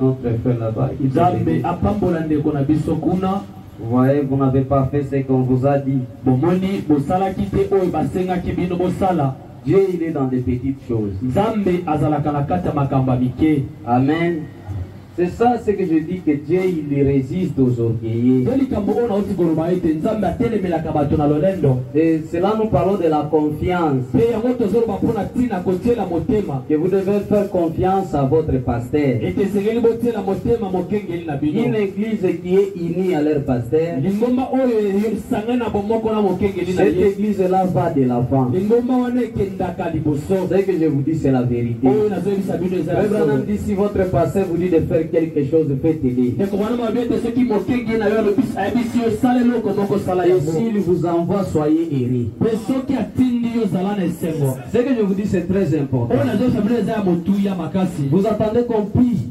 notre frère là-bas. Vous voyez, vous n'avez pas fait ce qu'on vous a dit. Dieu, il est dans des petites choses. Amen. C'est ça ce que je dis, que Dieu il résiste aux orgueilleux. Et cela nous parlons de la confiance. Que vous devez faire confiance à votre pasteur. Une église qui est unie à leur pasteur, cette église-là va de l'avant. Ce que je vous dis, c'est la vérité. Abraham dit, si votre pasteur vous dit de faire quelque chose, faites-le. Et s'il vous envoie, soyez heureux. Ce que je vous dis, c'est très important. Vous attendez qu'on prie.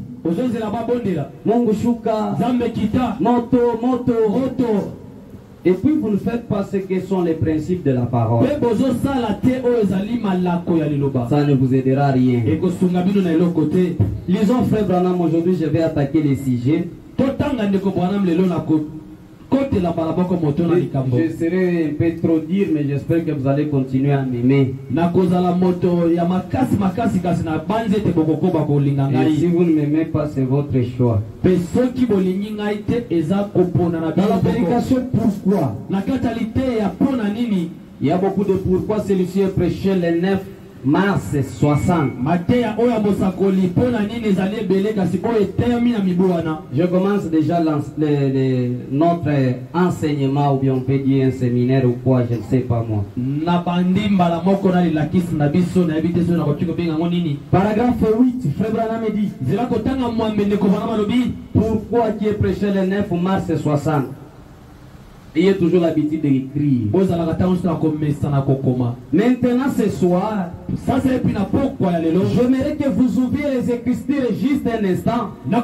Moto. Et puis vous ne faites pas ce que sont les principes de la parole. Ça ne vous aidera à rien. Lisons frère Branham, aujourd'hui je vais attaquer les sujets. Je serai un peu trop dur, mais j'espère que vous allez continuer à m'aimer. Et si vous ne m'aimez pas, c'est votre choix. Dans la prédication, pourquoi? Il y a beaucoup de pourquoi. Celui-ci est prêché le 9 mars 60. Je commence déjà notre enseignement, ou bien on peut dire un séminaire ou quoi, je ne sais pas moi. Paragraphe 8, frère Branham dit, pourquoi qui est prêché le 9 mars 60? Il y a toujours l'habitude d'écrire. Maintenant ce soir, j'aimerais que vous ouvriez les Écritures juste un instant. Dans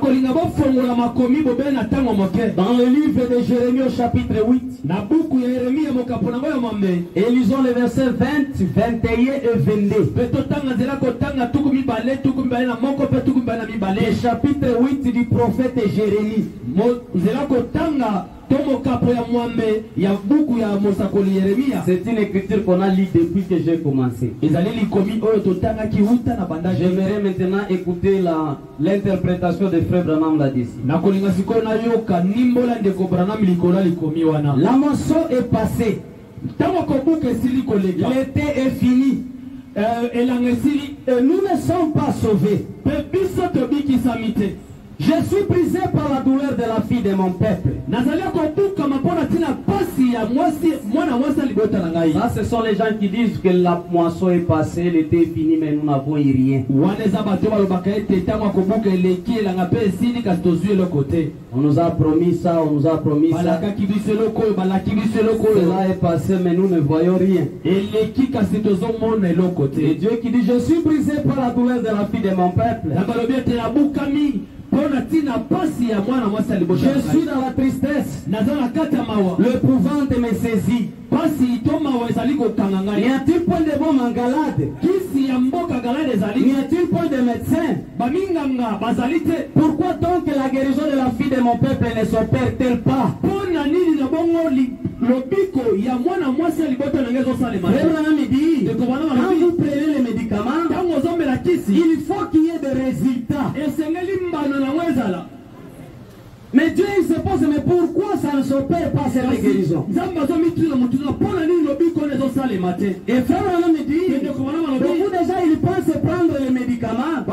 le livre de Jérémie au chapitre 8. Et lisons les versets 20, 21 et 22. Le chapitre 8 du prophète Jérémie. C'est une écriture qu'on a lue depuis que j'ai commencé. J'aimerais maintenant écouter l'interprétation de frère Branham là-dessus. La moisson est passée. L'été est fini. Nous ne sommes pas sauvés. Je suis brisé par la douleur de la fille de mon peuple. Ça, ce sont les gens qui disent que la moisson est passée, l'été est fini, mais nous n'avons eu rien. On nous a promis ça, on nous a promis ça. Cela est passé, mais nous ne voyons rien. Et Dieu qui dit, je suis brisé par la douleur de la fille de mon peuple. Je suis dans la tristesse. L'épouvante me saisit. N'y a-t-il point de bons en Galade? N'y a-t-il point de médecins? Pourquoi donc la guérison de la fille de mon peuple ne s'opère-t-elle pas? Quand vous prenez les médicaments, il faut qu'il y ait des résultats. Mais Dieu il se pose, mais pourquoi ça ne s'opère pas cette guérison? Et frère Branham me dit, beaucoup déjà ils pensent prendre les médicaments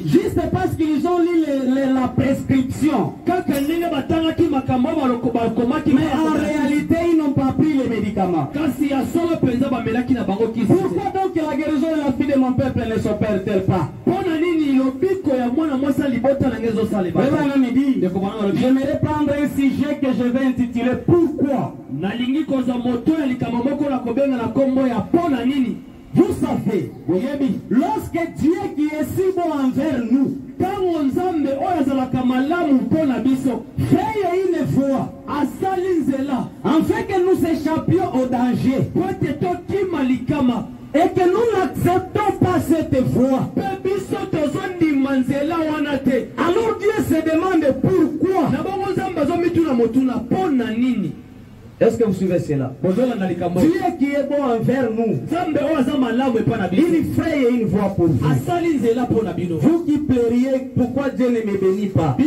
juste parce qu'ils ont lu la prescription. Mais en réalité ils n'ont pas pris les médicaments. Pourquoi donc la guérison de la fille de mon peuple ne s'opère-t-elle pas? J'aimerais prendre un sujet que je vais intituler Pourquoi? Vous savez, lorsque Dieu qui est si bon envers nous fait une voie afin que nous échappions au danger et que nous n'acceptons pas cette voie, Alors Dieu se demande pourquoi. Est-ce que vous suivez cela? Dieu qui est bon envers nous, il fraye une voie pour vous. Vous qui pleuriez, pourquoi Dieu ne me bénit pas? Et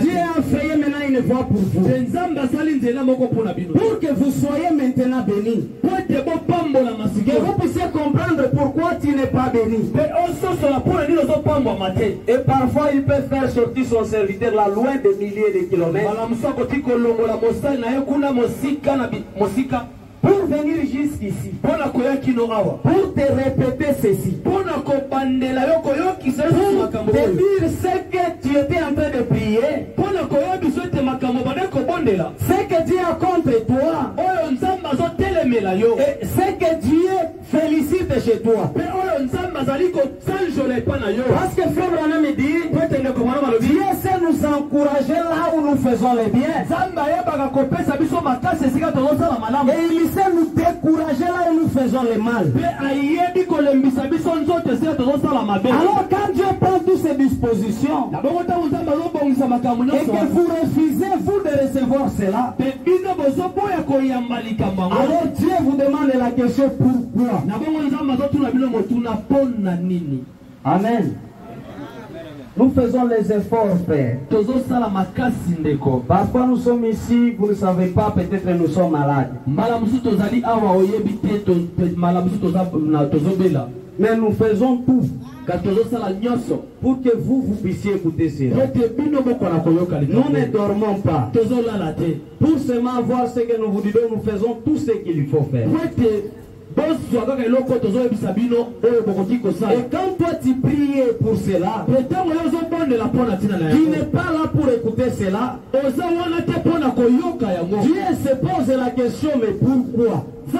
Dieu a frayé maintenant une voie pour vous. Pour que vous soyez maintenant bénis. Que vous puissiez comprendre pourquoi tu n'es pas béni. Et parfois il peut faire sortir son serviteur là loin de milliers de kilomètres. Pour venir jusqu'ici, pour te répéter ceci, pour te dire ce que tu étais en train de prier, ce que Dieu a contre toi, et ce que Dieu félicite chez toi. Parce que frère Branham me dit, Dieu sait nous encourager là où nous faisons le bien. Et il sait nous décourager là où nous faisons le mal. Alors quand Dieu prend toutes ces dispositions et que vous refusez vous de recevoir cela, alors Dieu vous demande la question pourquoi. Amen. Nous faisons les efforts, frère. Parfois nous sommes ici, vous ne savez pas, peut-être nous sommes malades. Mais nous faisons tout pour que vous puissiez écouter cela. Nous ne dormons pas. Pour seulement voir ce que nous vous disons, nous faisons tout ce qu'il faut faire. Et quand toi tu pries pour cela, tu n'es pas là pour écouter cela. Dieu se pose la question, mais pourquoi? Et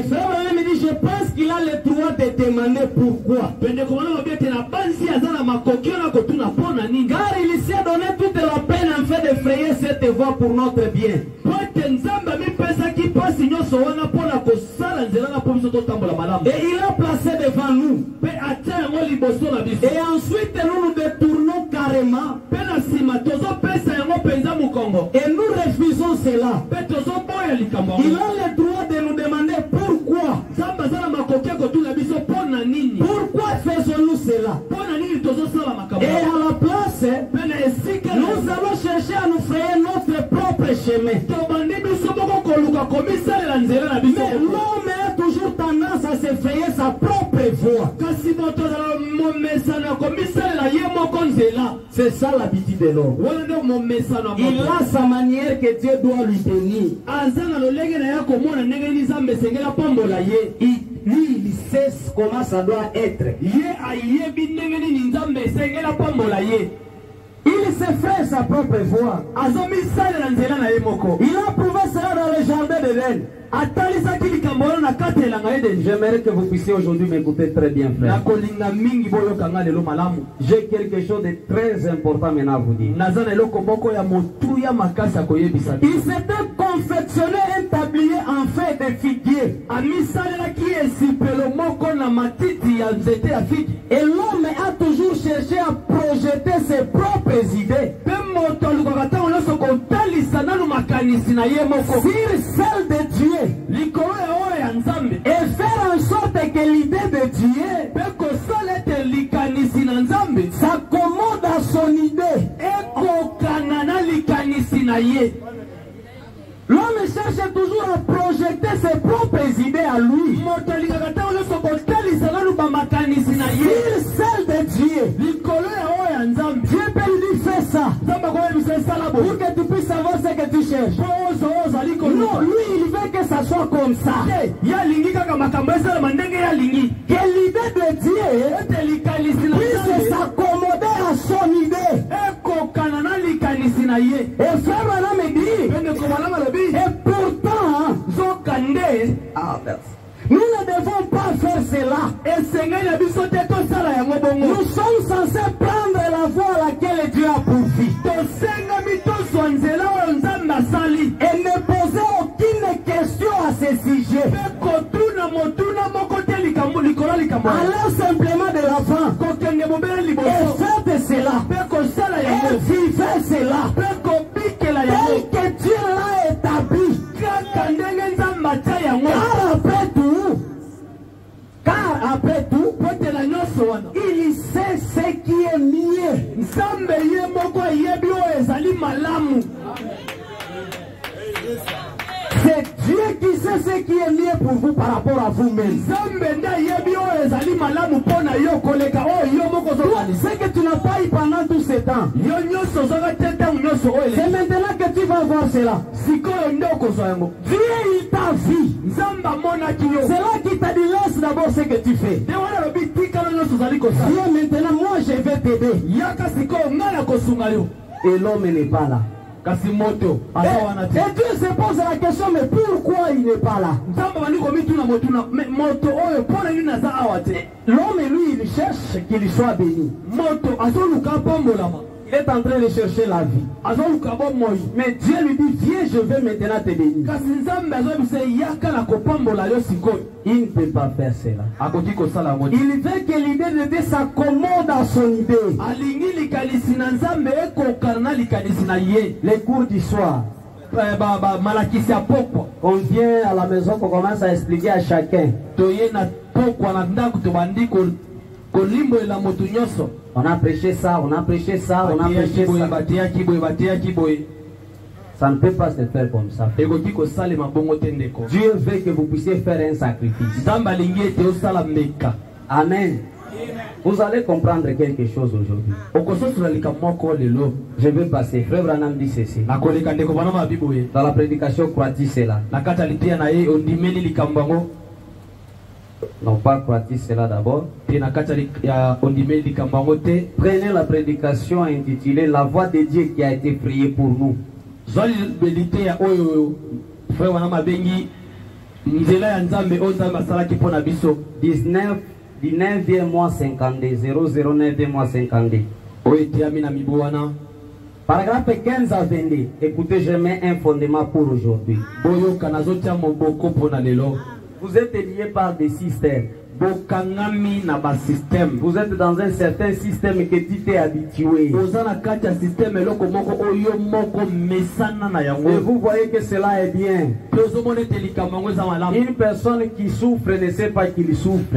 frère me dit, je pense qu'il a le droit de demander pourquoi. Car il s'est donné toute la peine en fait de frayer cette voie pour notre bien. Et il a placé devant nous. Et ensuite nous nous détournons carrément. Et nous refusons cela. Il a le droit de nous demander pourquoi. Pourquoi faisons-nous cela? Et à la place, nous allons chercher à nous frayer notre propre chemin. Mais l'homme a toujours tendance à se frayer sa propre voie. C'est ça l'habitude de l'homme. Il a sa manière que Dieu doit lui tenir. Lui, il sait comment ça doit être. Il se fait sa propre voie. Il a prouvé cela dans le jardin d'Éden. J'aimerais que vous puissiez aujourd'hui m'écouter très bien, frère. J'ai quelque chose de très important maintenant à vous dire. Il s'était confectionné un tablier en fait de figuier. Et l'homme a toujours cherché à projeter ses propres idées sur celle de Dieu. Et faire en sorte que l'idée de Dieu s'accommode à son idée. L'homme cherche toujours à projeter ses propres idées à lui sur celle de Dieu. Dieu peut lui dire fais ça pour que tu puisses savoir ce que tu cherches. Non, lui il veut que ça soit comme ça. Que l'idée de Dieu puisse s'accommoder à son idée. Et frère Branham me dit, et pourtant, nous ne devons pas faire cela. Nous sommes censés prendre la voie à laquelle Dieu a pourvu. Et ne poser aucune question à ce sujet. allez simplement de l'avant. Et faites cela. Et vivez cela. Tel que Dieu l'a établi. Car après tout, il sait ce qui est mieux. C'est Dieu qui sait ce qui est mieux pour vous par rapport à vous-même. C'est que tu n'as pas eu pendant tout ce temps. C'est maintenant que tu vas voir cela. Dieu il t'a vu. C'est là qu'il t'a dit laisse d'abord ce que tu fais. Viens maintenant, moi je vais t'aider. Et l'homme n'est pas là. Et Dieu se pose la question, mais pourquoi il n'est pas là? L'homme, lui, il cherche qu'il soit béni. Il est en train de chercher la vie. Mais Dieu lui dit, viens, je vais maintenant te bénir. Il ne peut pas faire cela. Il veut que l'idée de Dieu s'accommode à son idée. Les cours du soir. On vient à la maison, qu'on commence à expliquer à chacun. On a prêché ça, on a prêché ça, on a prêché ça. Ça ne peut pas se faire comme ça. Dieu veut que vous puissiez faire un sacrifice. Amen. Vous allez comprendre quelque chose aujourd'hui. Je vais passer. Frère Branham dit ceci. Dans la prédication, crois-tu cela? Non, pas crois-tu cela d'abord. Prenez la prédication intitulée La voix de Dieu qui a été priée pour nous. 19e mois 52, 009e mois 52. Paragraphe 15 à 22. Écoutez, je mets un fondement pour aujourd'hui. Vous êtes liés par des systèmes. Vous êtes dans un certain système que tu t'es habitué. Et vous voyez que cela est bien. Une personne qui souffre ne sait pas qu'il souffre.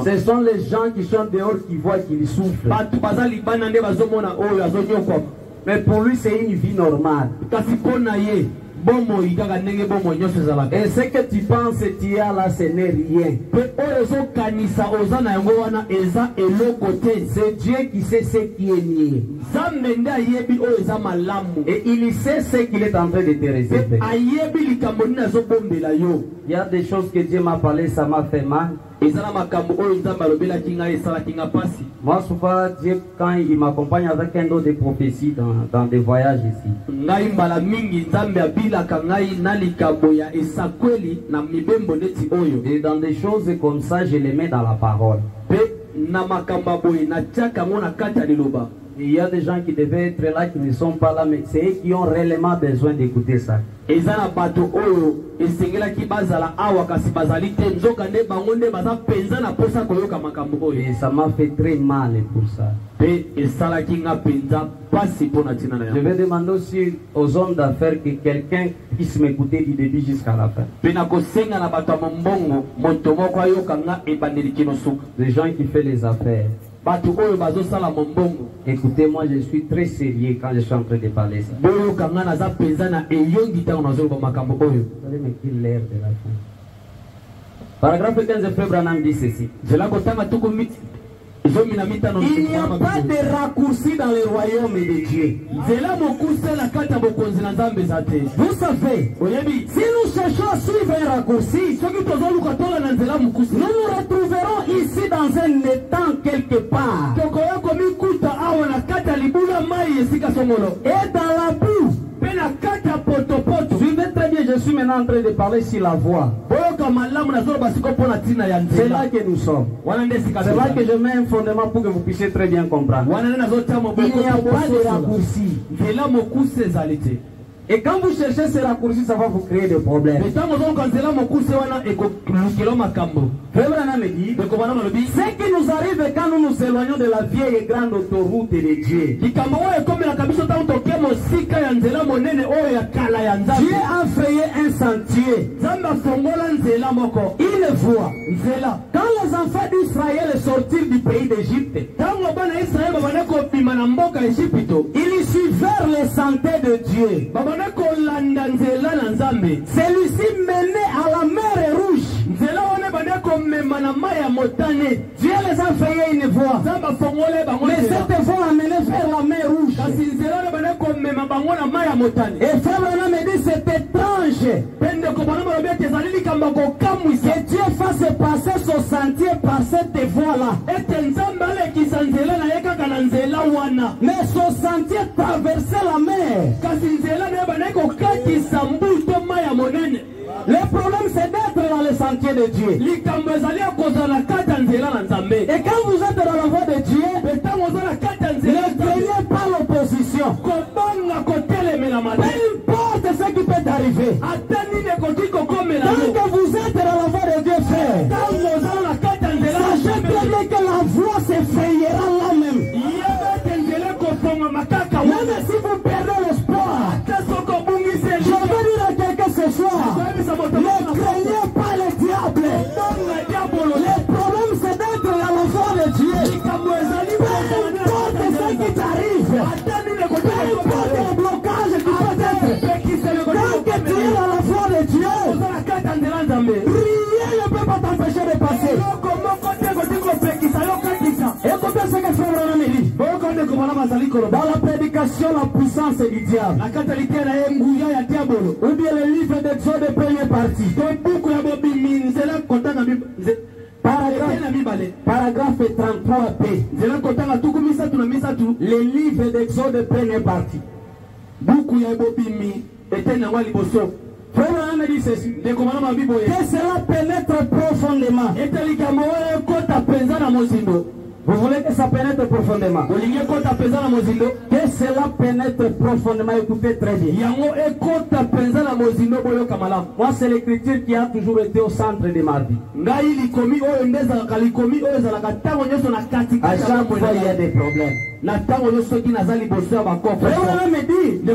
Ce sont les gens qui sont dehors qui voient qu'il souffre. Mais pour lui c'est une vie normale. Et ce que tu penses tu as là, ce n'est rien. C'est Dieu qui sait ce qui est mieux. Et il sait ce qu'il est en train de te réserver. Il y a des choses que Dieu m'a parlé, ça m'a fait mal. Moi souvent Dieu, quand il m'accompagne avec un lot de prophéties dans des voyages ici, et dans des choses comme ça je les mets dans la parole. Il y a des gens qui devaient être là, qui ne sont pas là, mais c'est eux qui ont réellement besoin d'écouter ça. Et ça m'a fait très mal pour ça. Je vais demander aussi aux hommes d'affaires que quelqu'un puisse m'écouter du début jusqu'à la fin. Des gens qui font les affaires. Écoutez, moi je suis très sérieux quand je suis en train de parler ça. Vous allez me dire l'air de la fin. Paragraphe 15, Frère Branham dit ceci. Il n'y a pas de raccourci dans le royaume de Dieu. Vous savez, si nous cherchons à suivre un raccourci, nous nous retrouverons ici dans un étang quelque part. Et dans la boue. Suivez très bien, je suis maintenant en train de parler sur la voie. C'est là que nous sommes. C'est là que je mets un fondement pour que vous puissiez très bien comprendre. Il n'y a pas de raccourci. Et quand vous cherchez ces raccourcis, ça va vous créer des problèmes. Ce qui nous arrive quand nous nous éloignons de la vieille et grande autoroute de Dieu. Dieu a frayé un sentier, une voie. Quand les enfants d'Israël sortirent du pays d'Égypte, ils suivirent les sentiers de Dieu. Celui-ci menait à la mer Rouge. Dieu les a frayé une voie. Mais cette voie a mené vers la mer Rouge. Et Frère Branham me dit c'est étrange que Dieu fasse passer son sentier par cette voie-là. Mais son sentier traversait la mer. Le problème c'est d'être dans le sentier de Dieu. Et quand vous êtes dans la voie de Dieu, ne craignez pas l'opposition. Peu importe ce qui peut arriver. Tant que vous êtes dans la voie de Dieu, frère, sachez très bien que la voie s'effrayera là-même. Même si vous perdez l'espoir, je veux dire à quelqu'un ce soir, ne craignez pas le diable. Le problème c'est d'être dans la voie de Dieu. Peu importe ce qui t'arrive, peu importe le blocage qui peut être, tant que tu es dans la voie de Dieu, rien ne peut pas t'empêcher de passer. Écoutez ce que Frère Branham dit. Dans la prédication, la puissance du diable. Ou bien le livre d'Exode de première partie. Paragraphe 33b. Le livre d'Exode de première partie. Frère Branham dit ceci. Que cela pénètre profondément. Vous voulez que ça pénètre profondément? Que cela pénètre profondément. Écoutez très bien. Moi, c'est l'écriture qui a toujours été au centre des mardis. À chaque fois, il y a des problèmes. Frère Branham me dit, peu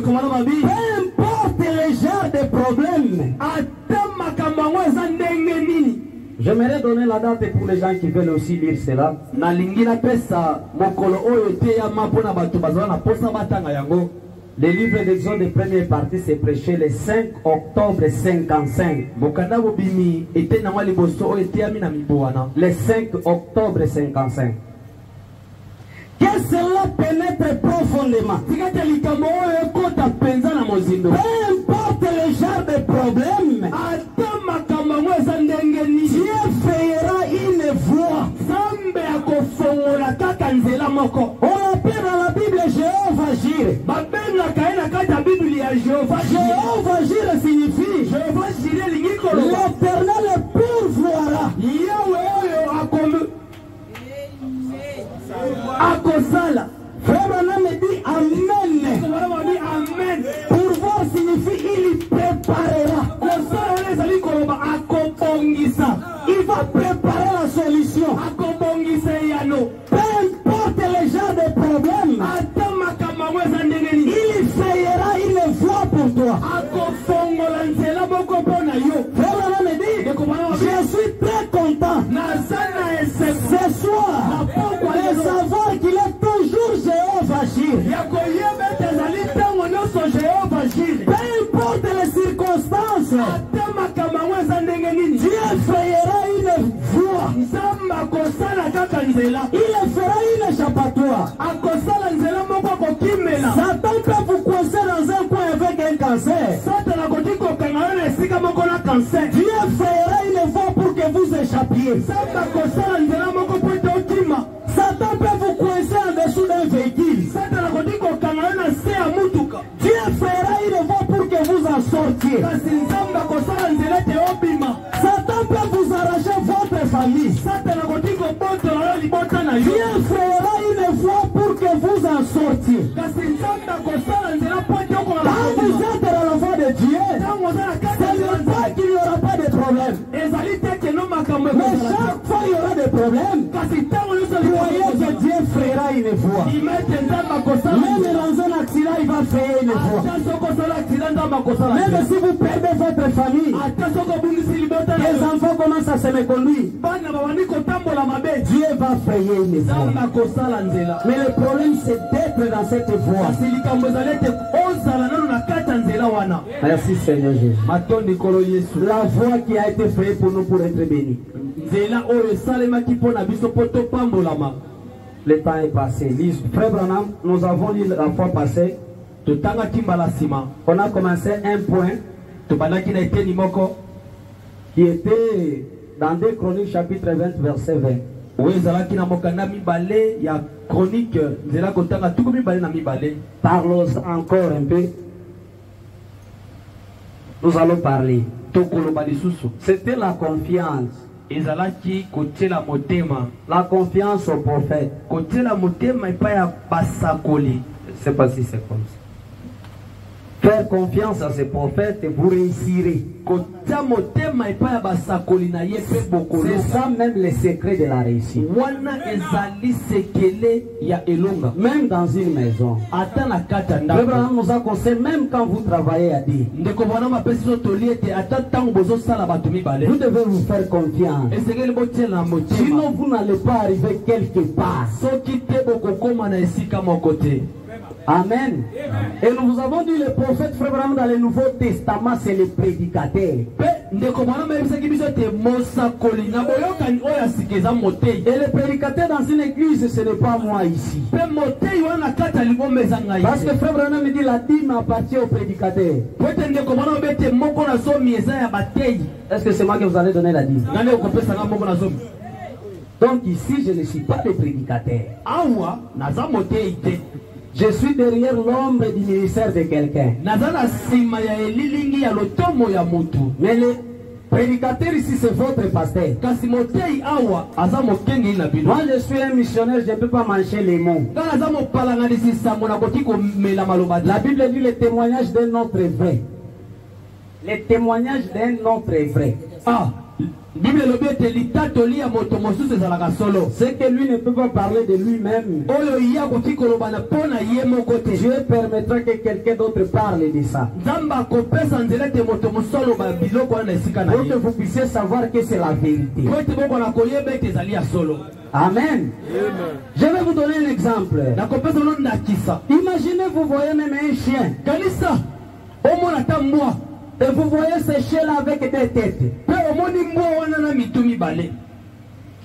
importe les genres de problèmes. J'aimerais donner la date pour les gens qui veulent aussi lire cela. Le livre d'Exode de première partie s'est prêché le 5 octobre 55. Le 5 octobre 55. Que cela pénètre profondément. Peu importe le genre de problème, Dieu fera une voie. On appelle dans la Bible Jéhovah Jireh. Jéhovah Jireh signifie l'Éternel pourvoira. Akosala. Frère Branham me dit Amen. Pourvoir signifie il préparera. Il va préparer la solution. Peu importe les genres de problèmes, il fera une voie pour toi. Frère Branham me dit je suis très content ce soir de savoir qu'il est toujours Jéhovah Jireh. Peu importe les circonstances, Dieu fera une voie. Il fera une échappatoire. Satan peut vous coincer dans un coin avec un cancer. Dieu fera une voie pour que vous échappiez. Satan peut vous coincer en dessous d'un véhicule. Dieu fera une voie pour que vous en sortiez. Satan peut vous arracher votre famille. Dieu fera une voie pour que vous en sortiez. Quand vous êtes dans la Mais chaque fois il y aura des problèmes. Croyez que Dieu fera une fois. Même dans un accident, il va faire une fois. Même si vous perdez votre famille, les enfants commencent à se méconduire, Dieu va frayer une fois. Mais le problème c'est d'être dans cette voie. Merci Seigneur Jésus. La voie qui a été faite pour nous pour être bénis. Le temps est passé. Frère Branham, nous avons lu la fois passée. On a commencé un point qui était dans 2 Chroniques chapitre 20 verset 20. Parlons encore un peu. Nous allons parler. C'était la confiance. La confiance au prophète. Je ne sais pas si c'est comme ça. Faire confiance à ces prophètes et vous réussirez. C'est ça même le secret de la réussite. Même dans une maison. Nous a conseillé, même quand vous travaillez à dire, vous devez vous faire confiance. Sinon vous n'allez pas arriver quelque part. Amen. Et nous vous avons dit le prophète Frère Branham dans le Nouveau Testament, c'est le prédicateur. Et le prédicateur dans une église, ce n'est pas moi ici. Parce que Frère Branham me dit la dîme appartient au prédicateur. Est-ce que c'est moi qui vous allez donner la dîme? Donc ici, je ne suis pas le prédicateur. Je suis derrière l'ombre du ministère de quelqu'un. Mais le prédicateur ici, c'est votre pasteur. Moi, je suis un missionnaire, je ne peux pas manger les mots. La Bible dit le témoignage d'un autre est vrai. Le témoignage d'un autre est vrai. C'est que lui ne peut pas parler de lui-même. Dieu permettra que quelqu'un d'autre parle de ça. Pour que vous puissiez savoir que c'est la vérité. Amen. Je vais vous donner un exemple. Imaginez, vous voyez même un chien. Et vous voyez ce chien-là avec des têtes.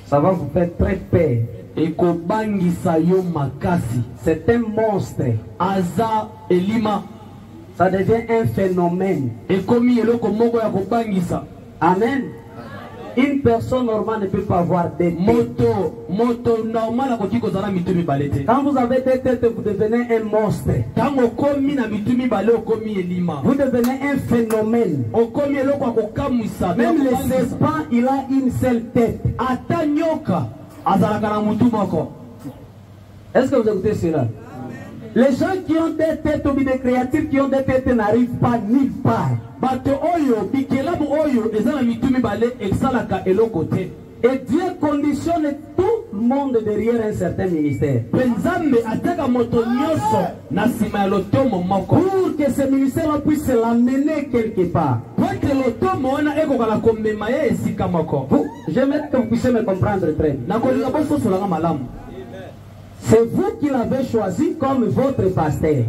Ça va vous faire très peur. C'est un monstre. Ça devient un phénomène. Amen. Une personne normale ne peut pas avoir des têtes. Quand vous avez des têtes, vous devenez un monstre. Vous devenez un phénomène. Même le serpent, il a une seule tête. Est-ce que vous écoutez cela? Les gens qui ont des têtes ou des créatures qui ont des têtes n'arrivent pas nulle part. Et Dieu conditionne tout le monde derrière un certain ministère. Pour que ce ministère puisse l'amener quelque part. J'aimerais que vous puissiez me comprendre très bien. C'est vous qui l'avez choisi comme votre pasteur.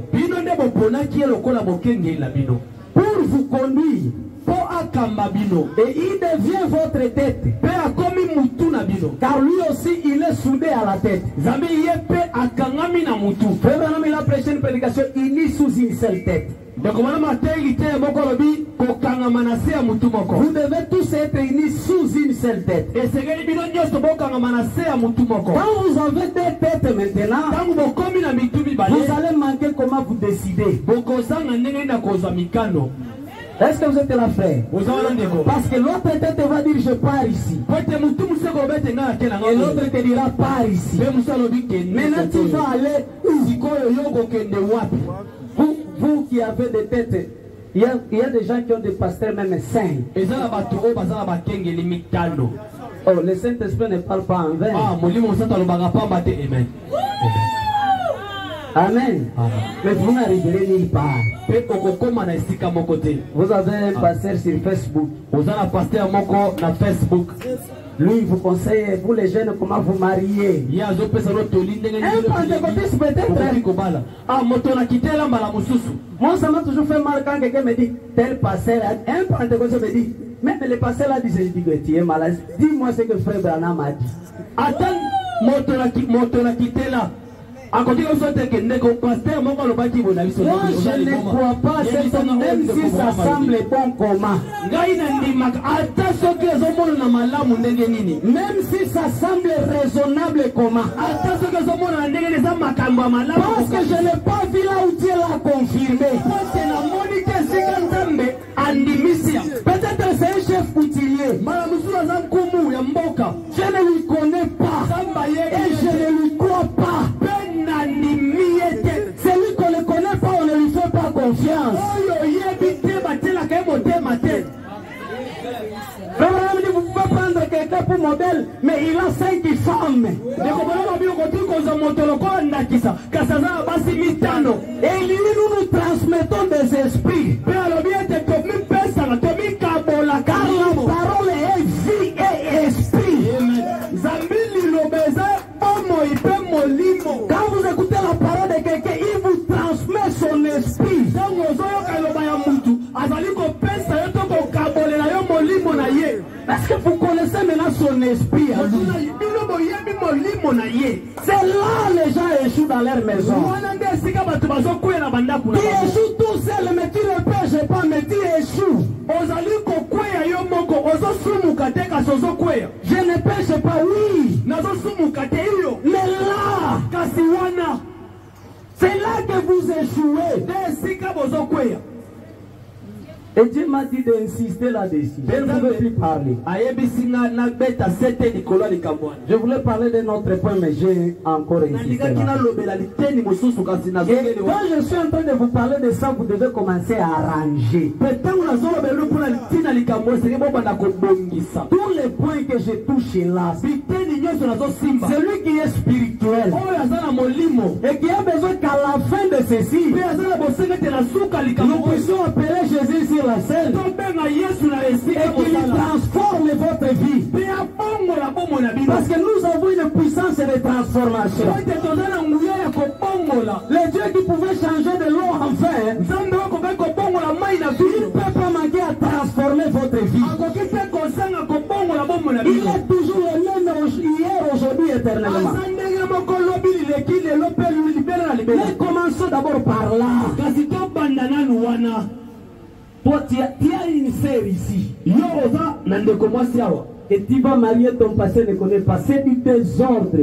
Pour vous conduire. Et il devient votre tête. Car lui aussi il est soudé à la tête. Frère Branham, il a prêché une prédication unie sous une seule tête. Vous devez tous être unis sous une seule tête. Quand vous avez des têtes maintenant, vous allez manquer comment vous décidez. Est-ce que vous êtes là, frère? Parce que l'autre tête va dire je pars ici. Et l'autre te dira pars ici. Maintenant tu vas aller où? Vous qui avez des têtes, il y a des gens qui ont des pasteurs même saints. Oh, le Saint-Esprit ne parle pas en vain. Amen. Amen. Mais vous n'arriverez nulle part. Vous avez un pasteur sur Facebook. Vous avez un pasteur sur Facebook. Lui, il vous conseille, vous les jeunes, comment vous marier. Un pentecôtiste peut-être. Moi, ça m'a toujours fait mal quand quelqu'un me dit, tel pasteur, un pentecôtiste me dit, même le pasteur là dit, je dis que tu es malade. Dis-moi ce que frère Branham a dit. Attends, moi, je ne crois pas, même si ça semble bon comment. Même si ça semble raisonnable comment. Parce que je n'ai pas vu là où Dieu l'a confirmé. Peut-être c'est un chef couturier. Je ne lui connais pas. Et je ne lui crois pas. Celui qu'on ne connaît pas, on ne lui fait pas confiance. Vous pouvez prendre quelqu'un pour modèle, mais il a 5 femmes. Et lui, nous transmettons des esprits. Car la parole est vie et esprit. Quand vous écoutez la parole de quelqu'un, il vous transmet son esprit. Parce que vous connaissez maintenant son esprit. C'est là les gens échouent dans leur maison. Tu échoues tout seul, mais tu ne pêches pas, mais tu échoues. Je ne pêche pas, oui. Mais là, c'est là que vous échouez. Et Dieu m'a dit d'insister là-dessus. Je ne veux plus parler. Je voulais parler d'un autre point, mais j'ai encore insisté. Et quand je suis en train de vous parler de ça, vous devez commencer à arranger. Tous les points que je touche là, celui qui est spirituel et qui a besoin qu'à la fin de ceci, nous puissions appeler Jésus sur la scène et qu'il transforme votre vie. Parce que nous avons une puissance de transformation. Le Dieu qui pouvait changer de l'eau en feu, il ne peut pas manquer à transformer votre vie. Il est toujours le même hier, aujourd'hui, éternellement. Mais commençons d'abord par là. Toi, tu as une sœur ici. Et tu vas marier ton passé, ne connaît pas. C'est du désordre.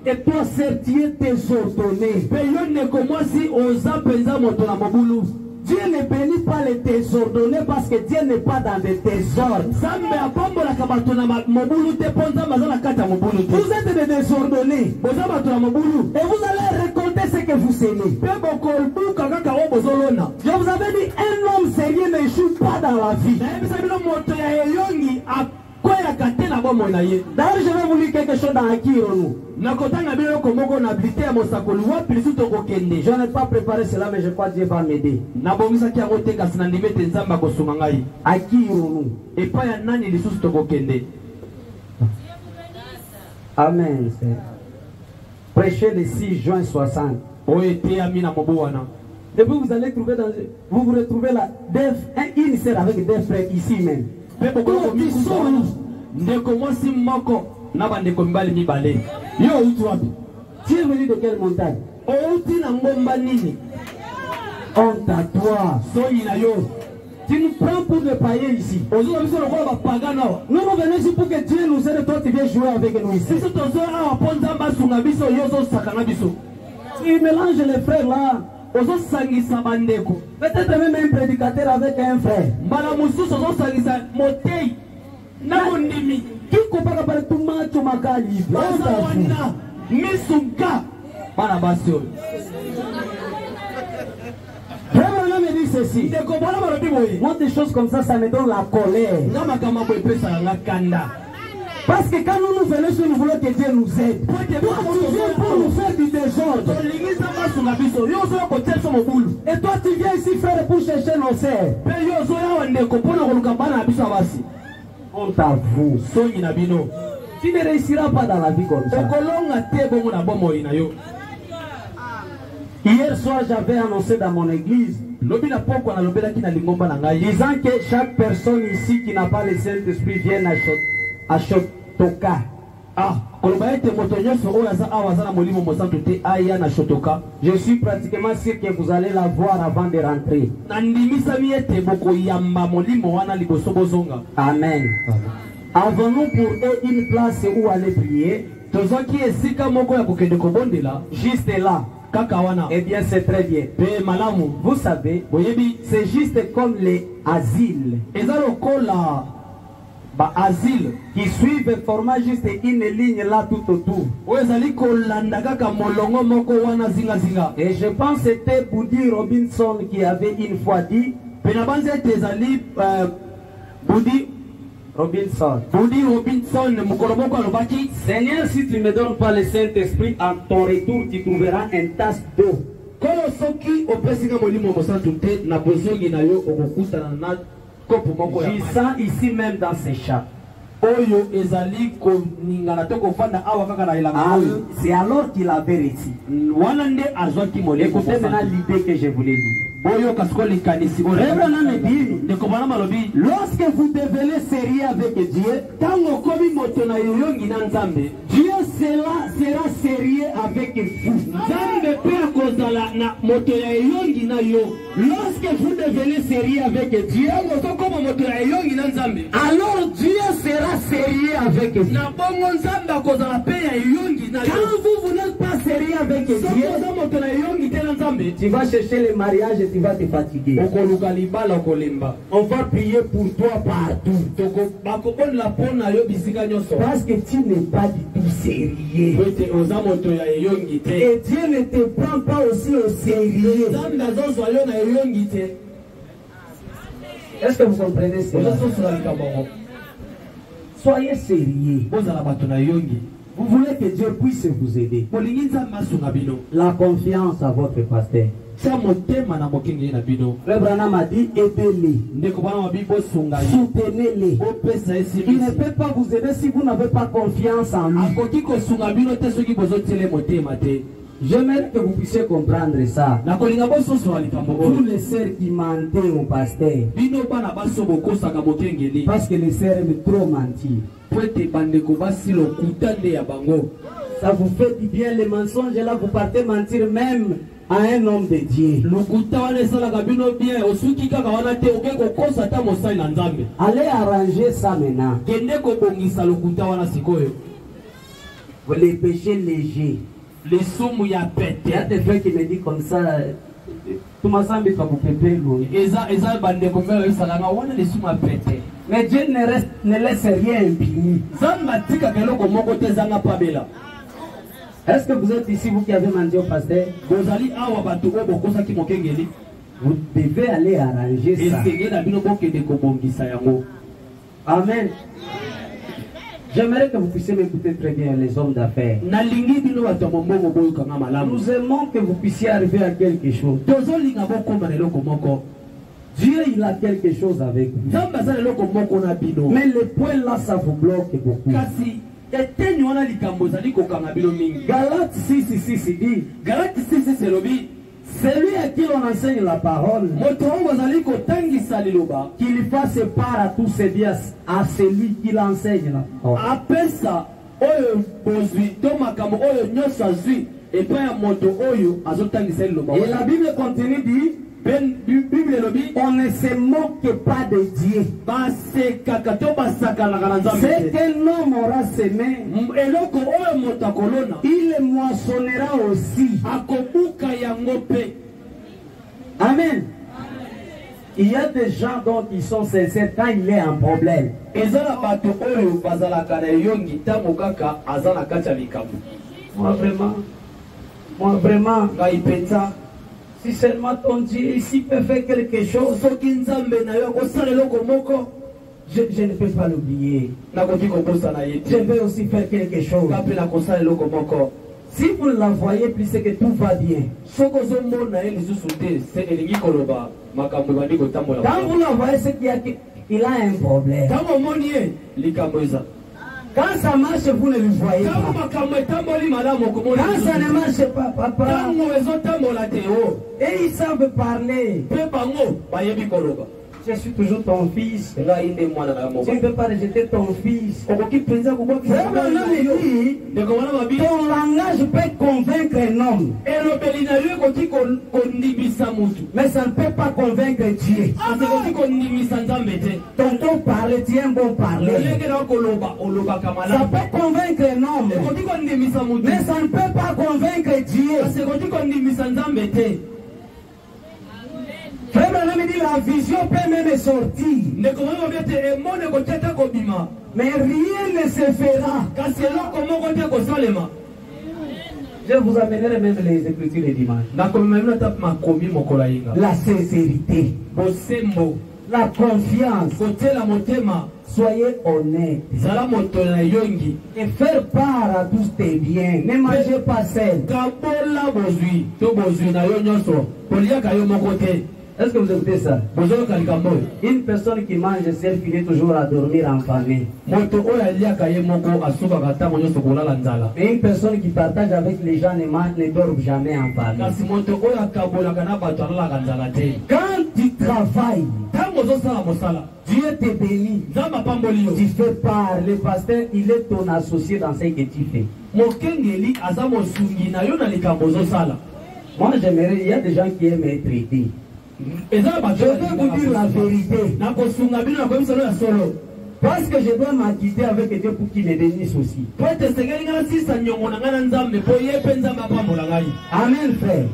Et toi, sœur, tu es désordonné. Dieu ne bénit pas les désordonnés parce que Dieu n'est pas dans des désordres. Vous êtes des désordonnés. Et vous allez récolter ce que vous semez. Je vous avais dit, un homme sérieux n'échoue pas dans la vie. D'ailleurs, je vais vous dire quelque chose dans Akironou. Je n'ai pas préparé cela, mais je crois que Dieu va m'aider. Akironou. Amen. Prêchez le 6 juin 60. Et vous allez trouver vous vous retrouvez là, une sœur avec des frères ici même. Tu es venu de quelle montagne? Honte à toi. Tu nous prends pour des païens ici. Nous revenons ici pour que Dieu nous aide. Toi, tu viens jouer avec nous ici. Tu mélanges les frères là. Peut-être même un prédicateur avec un frère. Qui compare par tout macho makali. ceci. Moi, des choses comme ça me donne la colère. Parce que quand nous venons sur nous voulons que Dieu nous aide. Toi, tu viens pour nous faire du désordre. Et toi, tu viens ici, frère, pour chercher nos sœurs. On t'avoue. Tu ne réussiras pas dans la vie comme ça. Hier soir, j'avais annoncé dans mon église disant que chaque personne ici qui n'a pas le Saint-Esprit vienne à Shotoka. Je suis pratiquement sûr que vous allez la voir avant de rentrer. Amen. Avons-nous pour eux une place où aller prier? Juste là. Eh bien, c'est très bien. Vous savez, c'est juste comme les asiles. Asile qui suivent et forment juste une ligne là tout autour. Et je pense que c'était Boudi Robinson qui avait une fois dit Boudi Robinson, Seigneur, si tu ne me donnes pas le Saint-Esprit, à ton retour, tu trouveras un tasse d'eau. J'y sens ici même dans ces chats. C'est alors qu'il avait réussi. Écoutez maintenant l'idée que je voulais dire. Lorsque vous devenez sérieux avec Dieu, Dieu sera sérieux avec vous. Lorsque vous devenez sérieux avec Dieu, alors Dieu sera sérieux avec vous. Quand vous n'êtes pas sérieux avec Dieu, tu vas chercher le mariage et tu vas te fatiguer. On va prier pour toi partout. Parce que tu n'es pas du tout sérieux. Et Dieu ne te prend pas aussi au sérieux. Est-ce que vous comprenez cela? Soyez sérieux. Vous voulez que Dieu puisse vous aider. La confiance à votre pasteur. Le Branham a dit aidez-les, soutenez-les. Il ne peut pas vous aider si vous n'avez pas confiance en lui. J'aimerais que vous puissiez comprendre ça. Vous les sœurs qui mentez au pasteur, parce que les sœurs aiment trop mentir. Ça vous fait du bien les mensonges, et là vous partez mentir même à un homme de Dieu. Allez arranger ça maintenant. Les péchés légers. Les sommes y a pété. Il y a des frères qui me disent comme ça. Tout ma semble pas pour péper l'eau. Mais Dieu ne laisse rien impuni. Est-ce que vous êtes ici, vous qui avez menti au pasteur? Vous devez aller arranger ça. Amen. J'aimerais que vous puissiez m'écouter très bien, les hommes d'affaires. Nous aimons que vous puissiez arriver à quelque chose. Dieu, il a quelque chose avec vous. Mais le point là, ça vous bloque beaucoup. Galates 6 dit, celui à qui l'on enseigne la parole, qu'il fasse part à tous ses biens à celui qui l'enseigne la parole. Et la Bible continue dit, on ne se moque pas de Dieu. C'est qu'un homme aura semé, il moissonnera aussi. Amen. Il y a des gens dont ils sont sincères quand il est un problème. Moi vraiment, Si seulement ton Dieu ici peut faire quelque chose, je ne peux pas l'oublier. Je vais aussi faire quelque chose. Si vous la voyez plus, c'est que tout va bien. Quand vous la voyez, c'est qu'il a un problème. Quand ça marche, vous ne le voyez pas. Quand ça ne marche pas, papa, et ils savent parler. Je suis toujours ton fils. Tu ne peux pas rejeter ton fils. Ton langage peut convaincre un homme. Mais ça ne peut pas convaincre Dieu. Ton parler, tu es un bon parler. Ça peut convaincre un homme. Mais ça ne peut pas convaincre Dieu. Frère Branham dit la vision peut même sortir. Mais rien ne se fera. Je vous amènerai même les écritures les dimanches. La sincérité. La confiance. Soyez honnête. Et faire part à tous tes biens. Ne mangez pas seul. Est-ce que vous écoutez ça? Une personne qui mange seule finit toujours à dormir en famille. Mais une personne qui partage avec les gens ne dort jamais en famille. Quand tu travailles, Dieu te bénit. Tu fais part. Le pasteur, il est ton associé dans ce que tu fais. Moi, j'aimerais, il y a des gens qui aiment être traités. Je vais vous dire la vérité. Parce que je dois m'acquitter avec Dieu pour qu'il me bénisse aussi. Amen, frère.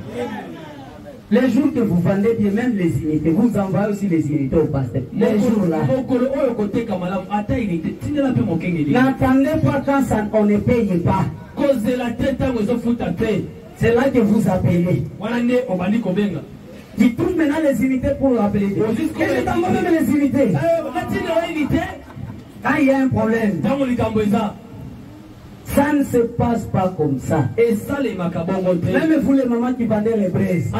Les jours que vous vendez bien, même les unités, vous envoyez aussi les unités au pasteur. Les jours-là. N'attendez pas quand ça, on ne paye pas. C'est là que vous appelez. Tu trouves maintenant les unités pour appeler Dieu. Et je t'envoie même les unités. Quand il y a un problème, ça ne se passe pas comme ça. Même vous les mamans qui vendez les braises, ne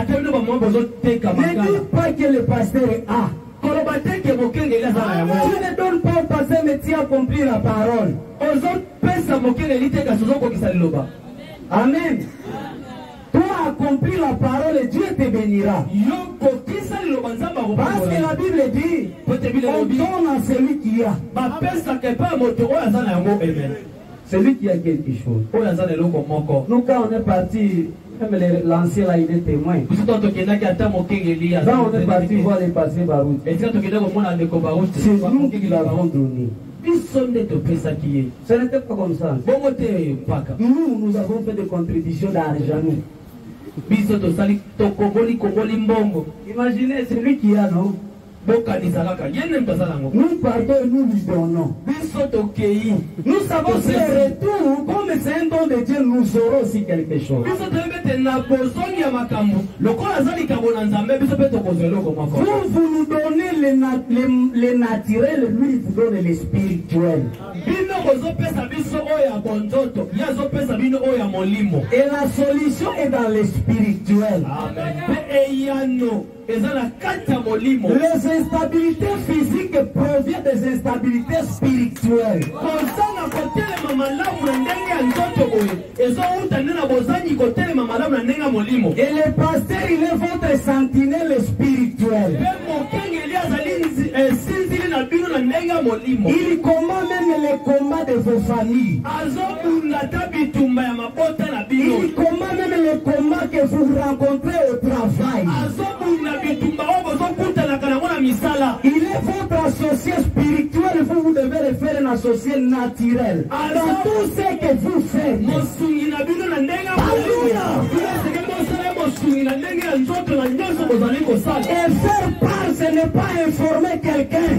dites pas que le pasteur a. Tu ne donnes pas au pasteur, mais tu as compris la parole. Amen. Toi accomplis la parole et Dieu te bénira. Parce que la Bible dit, on donne à celui qui a. Celui qui a quelque chose. Nous quand on est parti, même l'ancien là il est témoin. Quand on est parti voir les passés Baroud, c'est nous qui l'avons donné. Ce n'était pas comme ça. Nous avons fait des contributions d'argent. Imaginez celui qui a, non? Nous partons et nous lui donnons. Nous savons que le retour, comme c'est un don de Dieu, nous aurons aussi quelque chose. Vous nous donnez le naturel, lui il vous donne le spirituel. Et la solution est dans le spirituel. Les instabilités physiques proviennent des instabilités spirituelles. Et le pasteur, il est votre sentinelle spirituelle. Il combat même les combats de vos familles. Il combat même les combats que vous rencontrez au travail. Il est votre associé spirituel, vous devez le faire un associé naturel. Dans tout ce que vous faites. Et faire part, ce n'est pas informer quelqu'un.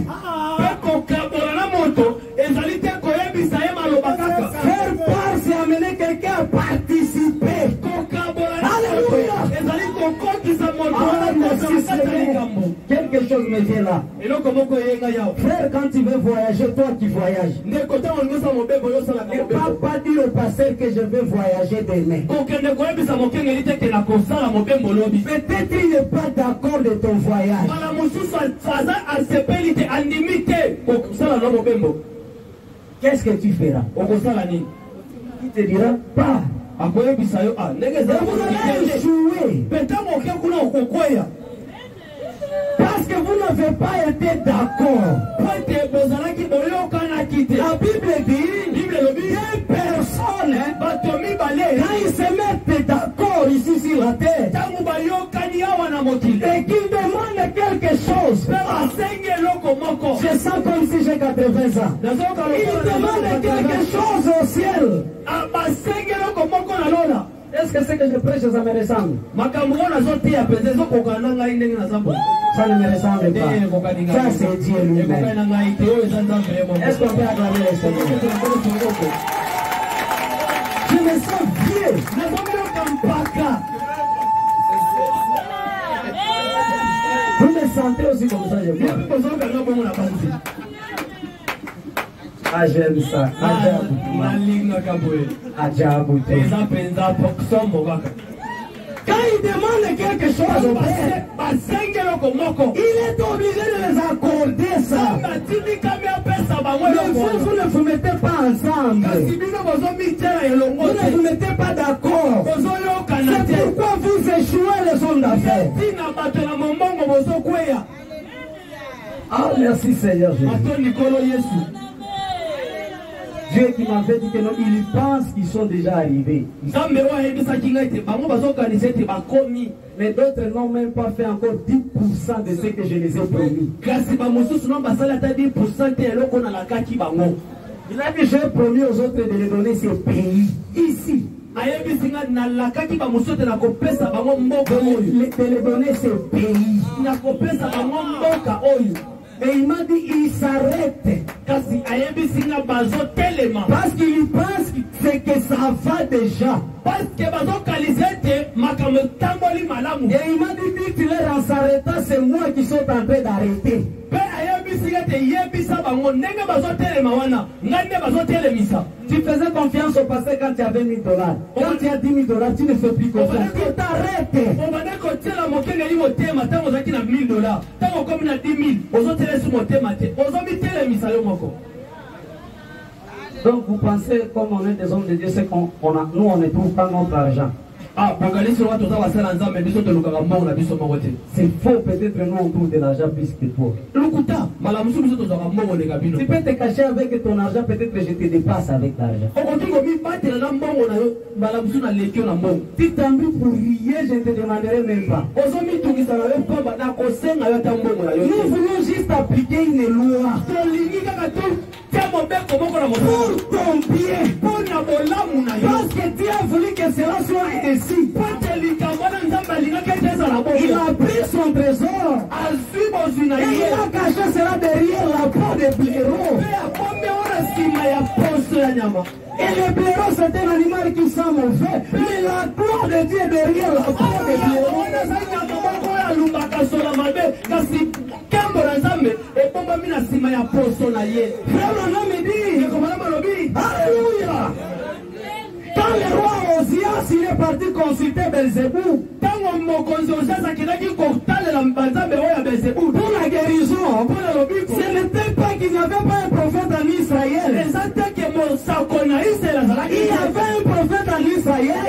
Faire part, c'est amener quelqu'un à participer. Alléluia. là. Frère, quand tu veux voyager, toi qui voyages. Ne pas dire au pasteur que je vais voyager demain. Peut-être il n'est pas d'accord de ton voyage. Qu'est-ce que tu feras? Il te dira pas. Vous allez échouer. Parce que vous n'avez pas été d'accord. La Bible dit deux personnes, quand ils se mettent d'accord ici sur la terre, et qu'ils demandent quelque chose, je sens comme si j'ai 80 ans. Ils demandent quelque chose au ciel. Est-ce que c'est que je prêche, ça me ressemble? Ça ne me ressemble pas. Ça c'est Dieu lui-même. Est-ce qu'on peut acclamer le Seigneur? Je me sens vieux. Vous me sentez aussi comme ça, je crois. Ah, j'aime ça. Quand il demande quelque chose au Père, il est obligé de les accorder ça. Mais vous ne vous mettez pas ensemble. Vous ne vous mettez pas d'accord. C'est pourquoi vous échouez les hommes d'affaires. Ah, merci Seigneur Jésus. Dieu qui m'avait dit que non, ils pensent qu'ils sont déjà arrivés. Mais d'autres n'ont même pas fait encore 10% de ce que je les ai promis. Il a dit, j'ai promis aux autres de les donner ces pays. Ici. De les donner ces pays. Et il m'a dit, il s'arrête. Parce qu'il pense que ça va déjà. Et il m'a dit, tu leur en s'arrêtant, c'est moi qui suis en train d'arrêter. Tu faisais confiance au pasteur quand tu avais $1000. Quand tu as $10,000, tu ne fais plus confiance. Tu t'arrêtes. Donc vous pensez, comme on est des hommes de Dieu, c'est qu'on a, nous on ne trouve pas notre argent. C'est faux, peut-être nous on trouve de l'argent plus que toi. Tu peux te cacher avec ton argent, peut-être que je te dépasse avec l'argent. Si tu as envie pour rier, je ne te demanderai même pas. Nous voulons juste appliquer une loi. Pour ton bien. Parce que tu as voulu que cela soit ainsi. Il a pris son trésor. Et il a caché cela derrière la peau des blaireaux. Et le blaireau c'est un animal qui sent mauvais. Mais la gloire de Dieu est derrière la peau des blaireaux. Alléluia. Quand le roi Osias il est parti consulter Belzébou pour la guérison, ce n'était pas qu'il n'y avait pas un prophète en Israël. Il y avait un prophète en Israël,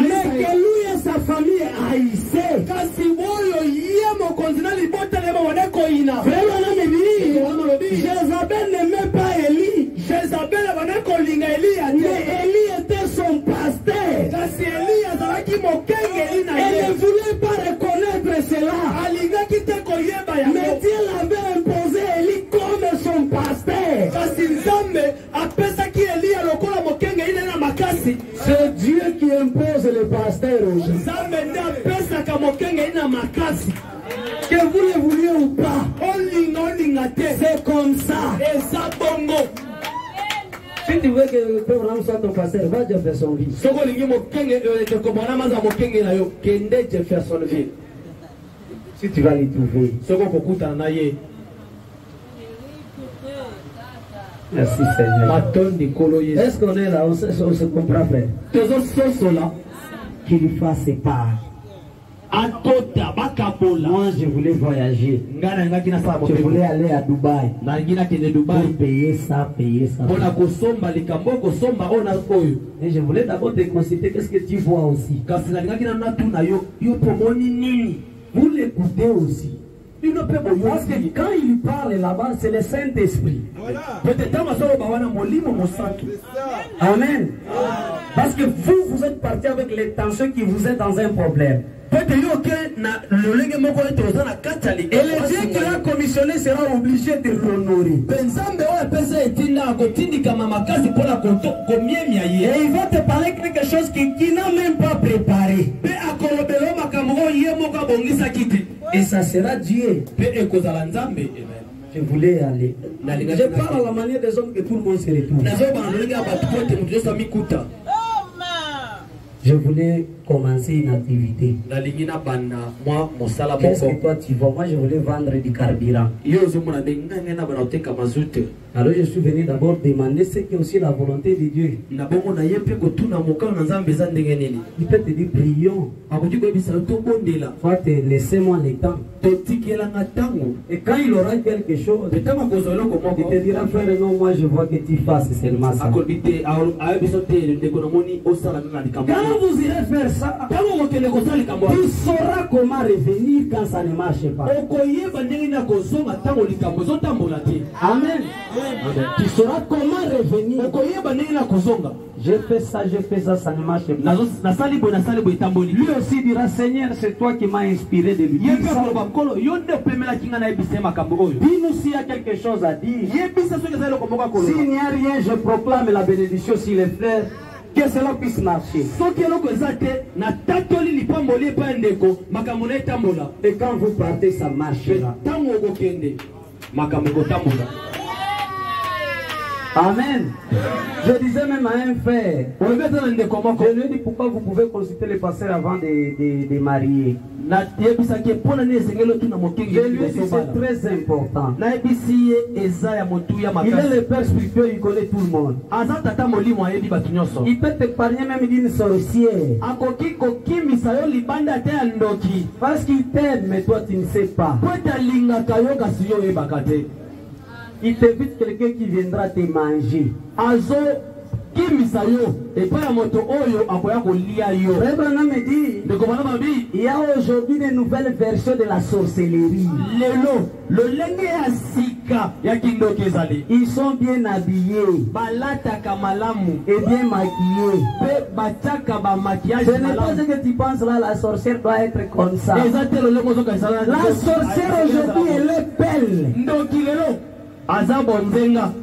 mais que lui et sa famille haïssaient. Jézabel n'aimait pas Élie. Mais Élie était son pasteur. Elle ne voulait pas reconnaître cela. Mais Dieu l'avait imposé Élie comme son pasteur. C'est Dieu qui impose le pasteur aujourd'hui. Que vous le vouliez ou pas, c'est comme ça. Si tu veux que le programme soit ton pasteur, va Jeffersonville. Si tu vas les trouver. Merci Seigneur. Est-ce qu'on est là? On se comprend, frère? Qu'il fasse part. Moi, je voulais voyager. Je voulais aller à Dubaï. Pour payer ça. Et je voulais d'abord te consulter. Qu'est-ce que tu vois aussi? Vous l'écoutez aussi. Parce que quand il parle là-bas, c'est le Saint-Esprit. Amen. Parce que vous êtes parti avec l'intention que vous êtes dans un problème. Et le Dieu qui l'a commissionné sera obligé de l'honorer. Et il va te parler quelque chose qui n'a même pas préparé. Et ça sera Dieu. Je voulais aller. Je parle à la manière des hommes que tout le monde se retrouve. Je voulais commencer une activité. Qu'est-ce que toi tu vois? Moi je voulais vendre du carburant. Alors je suis venu d'abord demander ce qui est aussi la volonté de Dieu. Il peut te dire prions. Laissez-moi le temps. Et quand il aura quelque chose, il te dira frère non, moi je vois que tu fasses seulement ça. Quand vous irez faire ça, tu sauras comment revenir quand ça ne marche pas. Amen. Tu sauras comment revenir. Je fais ça, ça ne marche pas. Lui aussi dira Seigneur, c'est toi qui m'as inspiré de lui dire ça. Dis-nous s'il y a quelque chose à dire. S'il n'y a rien, je proclame la bénédiction sur les frères. Que cela puisse marcher. Et quand vous partez, ça marchera. Amen. Je disais même à un frère, je lui ai dit pourquoi vous pouvez consulter les pasteurs avant de marier. Je lui ai dit c'est très important. Il est le père spirituel, il connaît tout le monde. Il peut t'épargner même d'une sorcière. Parce qu'il t'aime, mais toi tu ne sais pas. Il t'invite quelqu'un qui viendra te manger. Abraham me dit, il y a aujourd'hui des nouvelles versions de la sorcellerie. Ils sont bien habillés et bien maquillés. Ce n'est pas ce que tu penses là, la sorcière doit être comme ça. La sorcière aujourd'hui, elle est belle.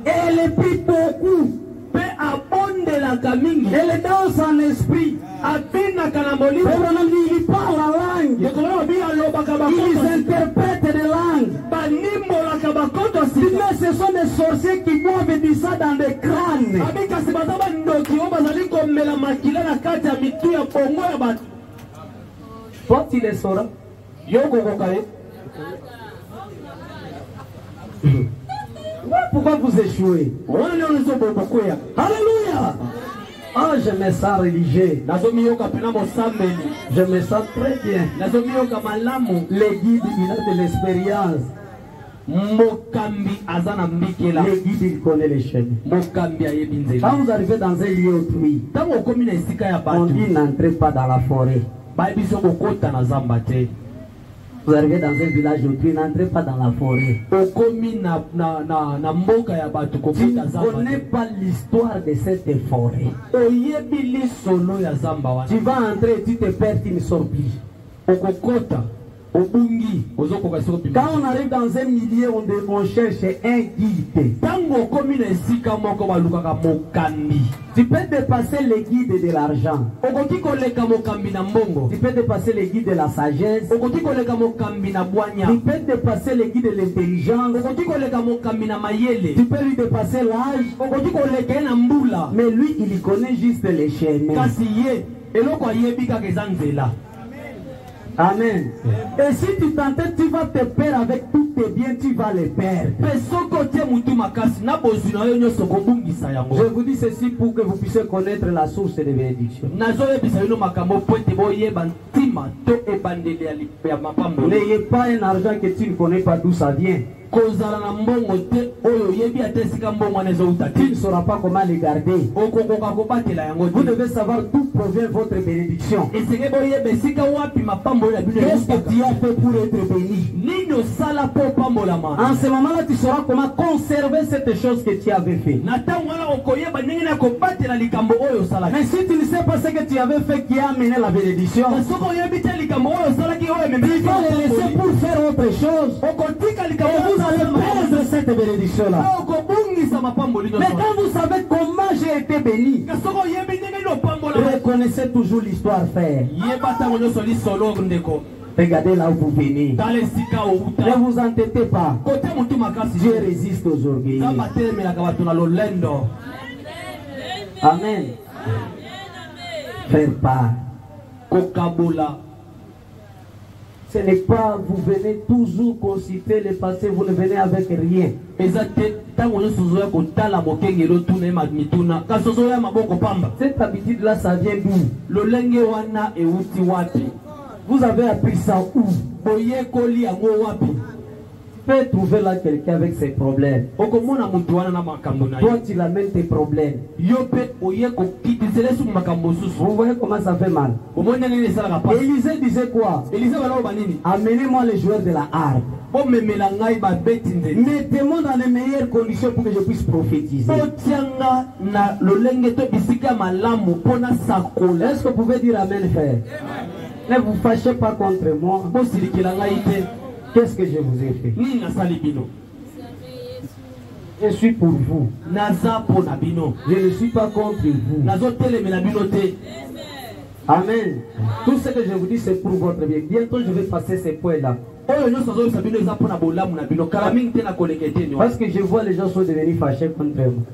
Elle est pris beaucoup. Elle danse en esprit. Il parle la langue. Ils interprètent des langues. Mais ce sont des sorciers qui boivent du sang dans des crânes. Toi tu les sauras. Pourquoi vous échouez? Alléluia! Oh, je me sens religieux. Je me sens très bien. Les guides, il a de l'expérience. Les guides, il connaît les chemins. Quand vous arrivez dans un lieu autrui, on dit n'entrez pas dans la forêt. Vous arrivez dans un village autrui, n'entrez pas dans la forêt. Tu ne connais pas l'histoire de cette forêt. Tu vas entrer et tu te perds, tu ne sors plus. Quand on arrive dans un milieu, on cherche un guide. Tu peux dépasser les guides de l'argent. Tu peux dépasser les guides de la sagesse. Tu peux dépasser les guides de l'intelligence. Tu peux lui dépasser l'âge. Mais lui, il connaît juste les chemins. Amen. Et si tu t'entends, tu vas te perdre avec tous tes biens, tu vas les perdre. Je vous dis ceci pour que vous puissiez connaître la source des bénédictions. N'ayez pas un argent que tu ne connais pas d'où ça vient. Tu ne sauras pas comment les garder. Vous devez savoir d'où provient votre bénédiction. Qu'est-ce que tu as fait pour être béni? En ce moment-là, tu sauras comment conserver cette chose que tu avais fait. Mais si tu ne sais pas ce que tu avais fait qui a amené la bénédiction, tu vas les laisser pour faire autre chose. Vous allez perdre cette bénédiction-là. Mais quand vous savez comment j'ai été béni, reconnaissez toujours l'histoire faire. Regardez là où vous venez. Ne vous entêtez pas. Dieu résiste aux orgueilleux. Amen. Faire part. Ce n'est pas, vous venez toujours consulter le passé, vous ne venez avec rien. Cette habitude-là, ça vient d'où? Vous avez appris ça où? Tu peux trouver là quelqu'un avec ses problèmes. Toi, tu l'amènes tes problèmes. Vous voyez comment ça fait mal. Élisée disait quoi? Amenez-moi les joueurs de la harpe. Mettez-moi dans les meilleures conditions pour que je puisse prophétiser. Est-ce que vous pouvez dire amen, frère? Ne vous fâchez pas contre moi. Qu'est-ce que je vous ai fait? Je suis pour vous. Je ne suis pas contre vous. Amen. Tout ce que je vous dis, c'est pour votre bien. Bientôt, je vais passer ces points-là. Parce que je vois les gens sont devenus fâchés contre moi.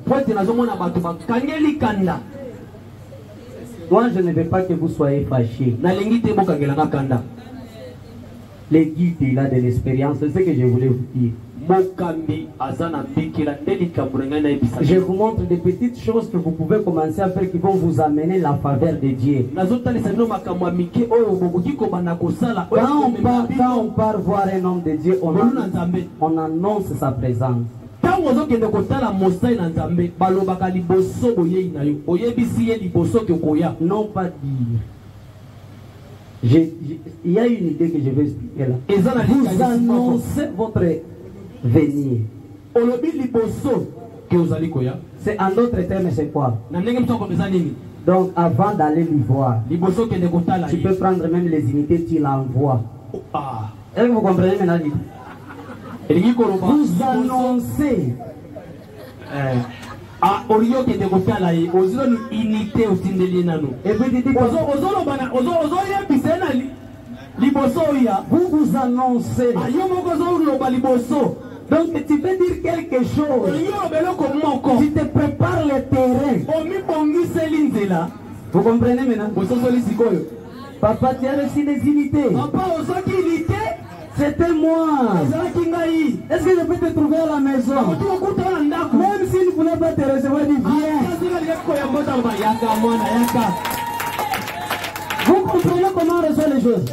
Moi, je ne veux pas que vous soyez fâchés. Les guides, il a de l'expérience, c'est ce que je voulais vous dire. Je vous montre des petites choses que vous pouvez commencer à faire qui vont vous amener la faveur de Dieu. Quand on part voir un homme de Dieu, on annonce sa présence. Non pas dire. Il y a une idée que je vais expliquer là. Vous annoncez votre venir. C'est en d'autres termes, c'est quoi? Donc avant d'aller lui voir, tu peux prendre même les unités, tu l'envoies. Est-ce que vous comprenez maintenant? Vous annoncez. Vous vous annoncez. Donc tu veux dire quelque chose. Tu te prépares le terrain. Vous comprenez maintenant? Papa, tu as reçu des unités. C'était moi. Est-ce que je peux te trouver à la maison? Même s'il ne voulait pas te recevoir, dis viens. Vous comprenez comment on reçoit les choses?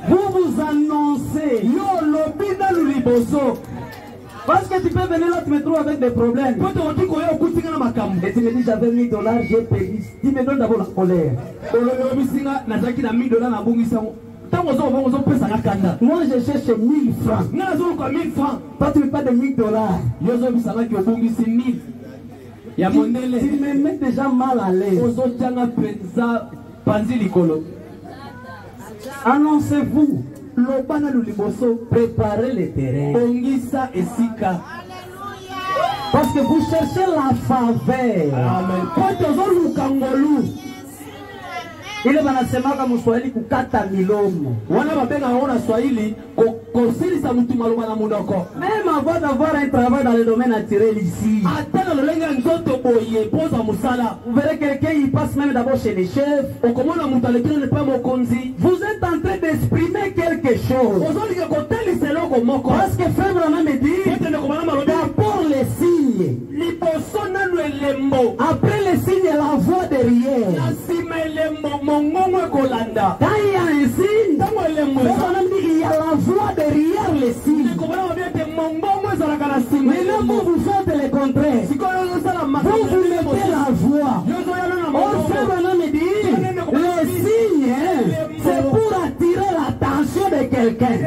Vous vous annoncez. Parce que tu peux venir là, tu me trouves avec des problèmes. Et tu me dis j'avais $1000, j'ai payé. Tu me donnes d'abord la colère. Moi je cherche 1000 francs. Toi tu ne veux pas de $1000. Tu me mets déjà mal à l'aise. Annoncez-vous. Préparez le terrain. Parce que vous cherchez la faveur. Amen. Il est dans la semaine comme Swahili kukata milomo. Wana mabenga ona Swahili Même avant d'avoir un travail dans le domaine naturel ici, vous verrez quelqu'un, il passe même d'abord chez les chefs. Vous êtes en train d'exprimer quelque chose. Parce que Frère Branham me dit, d'abord les signes. Après les signes, la voix derrière. Quand il y a un signe, Frère Branham dit, il y a la voix derrière les signes. Maintenant, vous faites le contraire. Vous mettez la voix. Frère Branham me dit, les signes, c'est pour attirer l'attention de quelqu'un.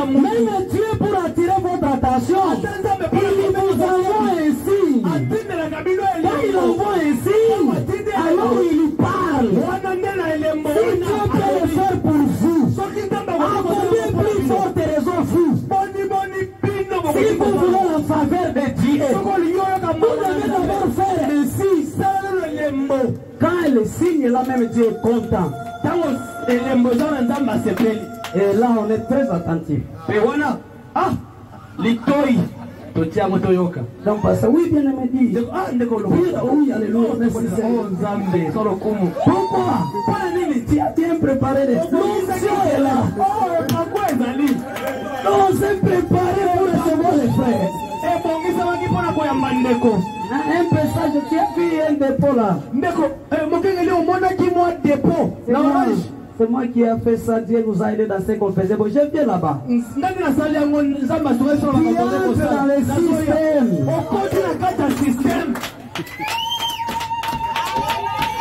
Même Dieu, pour attirer votre attention, il vous envoie un signe. Quand il envoie un signe, alors il parle. Si Dieu peut le faire pour vous, à combien plus forte raison vous? Si vous voulez la faveur de Dieu, vous devez d'abord faire un signe. Quand le signe là, même Dieu est content. Et là, on est très attentif. Donc, parce que oui, bien aimé dit. Oui, alléluia. Pourquoi? Tu as bien préparé les choses. L'onction est là. On s'est préparé pour recevoir les frères. Un message, tu as vu un dépôt là. C'est moi qui ai fait ça, Dieu nous a aidé dans ce qu'on faisait. Bon, je viens là-bas. Tu entres dans le système.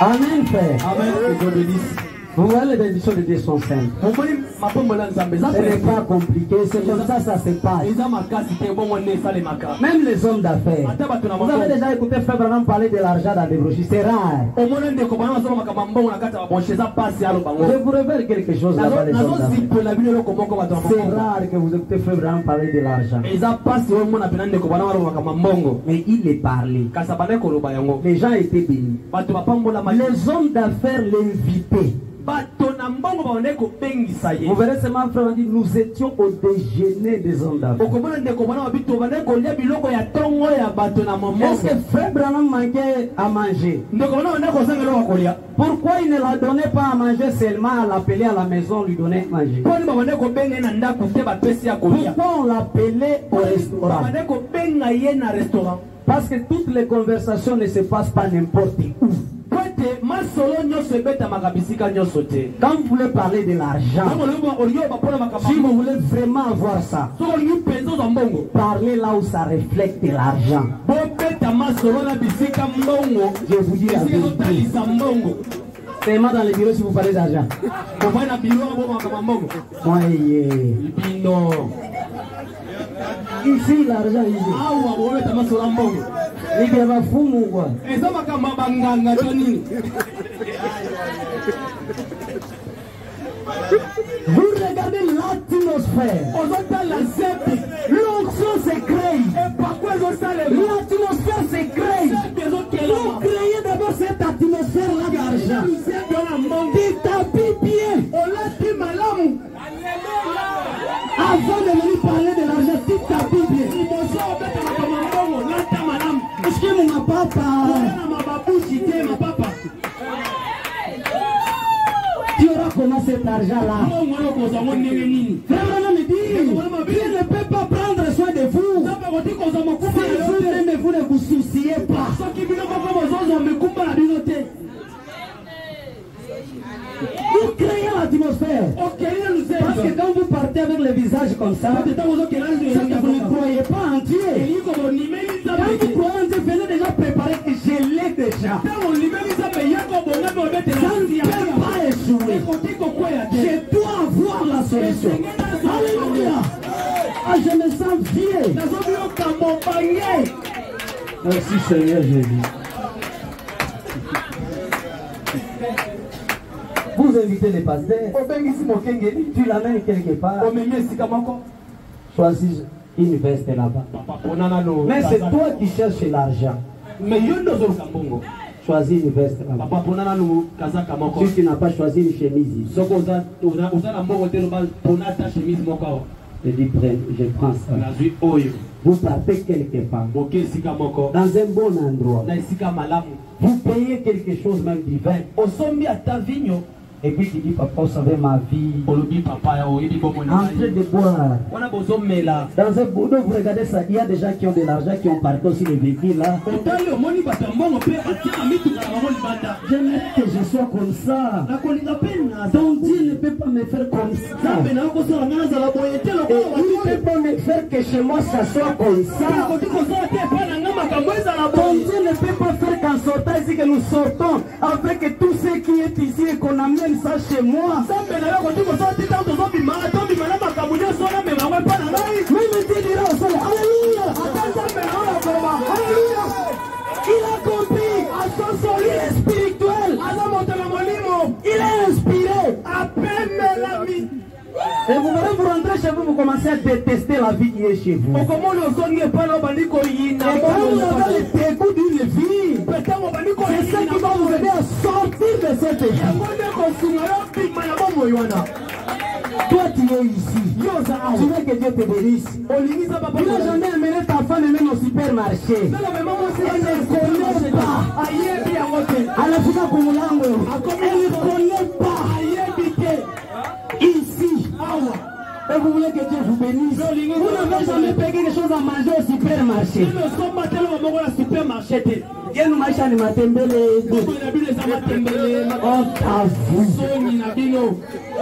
Amen, Père. Amen. Vous voyez les bénédictions de Dieu sont simples. Ce n'est pas compliqué, c'est comme ça se passe. Même les hommes d'affaires. Vous avez déjà écouté Frère Branham parler de l'argent dans des brochures, c'est rare. Je vous révèle quelque chose là-bas, les hommes d'affaires. C'est rare que vous écoutez Frère Branham parler de l'argent. Mais il est parlé. Les gens étaient bénis. Les hommes d'affaires l'invitaient. Vous verrez seulement, frère, on dit, nous étions au déjeuner des hommes d'affaires. Est-ce que Frère Branham manquait à manger? Pourquoi il ne la donnait pas à manger seulement, à l'appeler à la maison, lui donner à manger? Pourquoi on l'appelait au restaurant? Parce que toutes les conversations ne se passent pas n'importe où. Quand vous voulez parler de l'argent, si vous voulez vraiment avoir ça, parlez là où ça reflète l'argent. Je vous dis la vérité. Seulement dans les bureaux si vous parlez d'argent. Ici l'argent ici. Il y a fou quoi. Vous regardez l'atmosphère. L'onction se crée. L'atmosphère se crée. Vous créez d'abord cette atmosphère-là d'argent. Tu t'habilles bien. Avant de venir parler de l'argent, tu t'habilles bien. Est-ce que mon papa? Tu auras comment cet argent-là? Frère Branham me dit, Dieu ne peut pas prendre soin de vous. Si vous-même vous ne vous souciez pas. Vous créez l'atmosphère. Parce que quand vous partez avec le visage comme ça, c'est que vous ne croyez pas en Dieu. Quand vous croyez en Dieu, venez déjà préparer que je l'ai déjà. Ça ne peut pas échouer. Je dois avoir la solution. Alléluia. Ah, je me sens fier. Merci Seigneur Jésus. Vous invitez les pasteurs, tu l'amènes quelque part, choisis une veste là-bas. Mais c'est toi qui cherches l'argent. choisi une veste. Si tu n'as pas choisi une chemise, je dis, je prends ça. Vous partez quelque part, dans un bon endroit. Vous payez quelque chose, même du vin. Et puis tu dis, papa, vous savez ma vie. En train de boire. Dans un boulot, vous regardez ça, il y a des gens qui ont de l'argent, qui ont parqué aussi les véhicules là. J'aime que je sois comme ça. Donc Dieu ne peut pas me faire comme ça. Et il ne peut pas me faire que chez moi ça soit comme ça. Donc Dieu ne peut pas faire qu'en sortant ici que nous sortons, après que tout ce qui est ici et qu'on amène ça chez moi. Il a compris. Il est spirituel. Il est inspiré. Et vous verrez, vous rentrez chez vous, vous commencez à détester la vie qui est chez vous. Et quand vous avez le dégoût d'une vie, c'est ça qui va vous aider à sortir de cette vie. Toi tu es ici, tu veux que Dieu te bénisse. Tu n'as jamais amené ta femme même au supermarché. Elle ne connaît pas. Elle ne connaît pas. Ici. Et vous voulez que Dieu vous bénisse. Vous n'avez jamais payé quelque chose à manger au supermarché.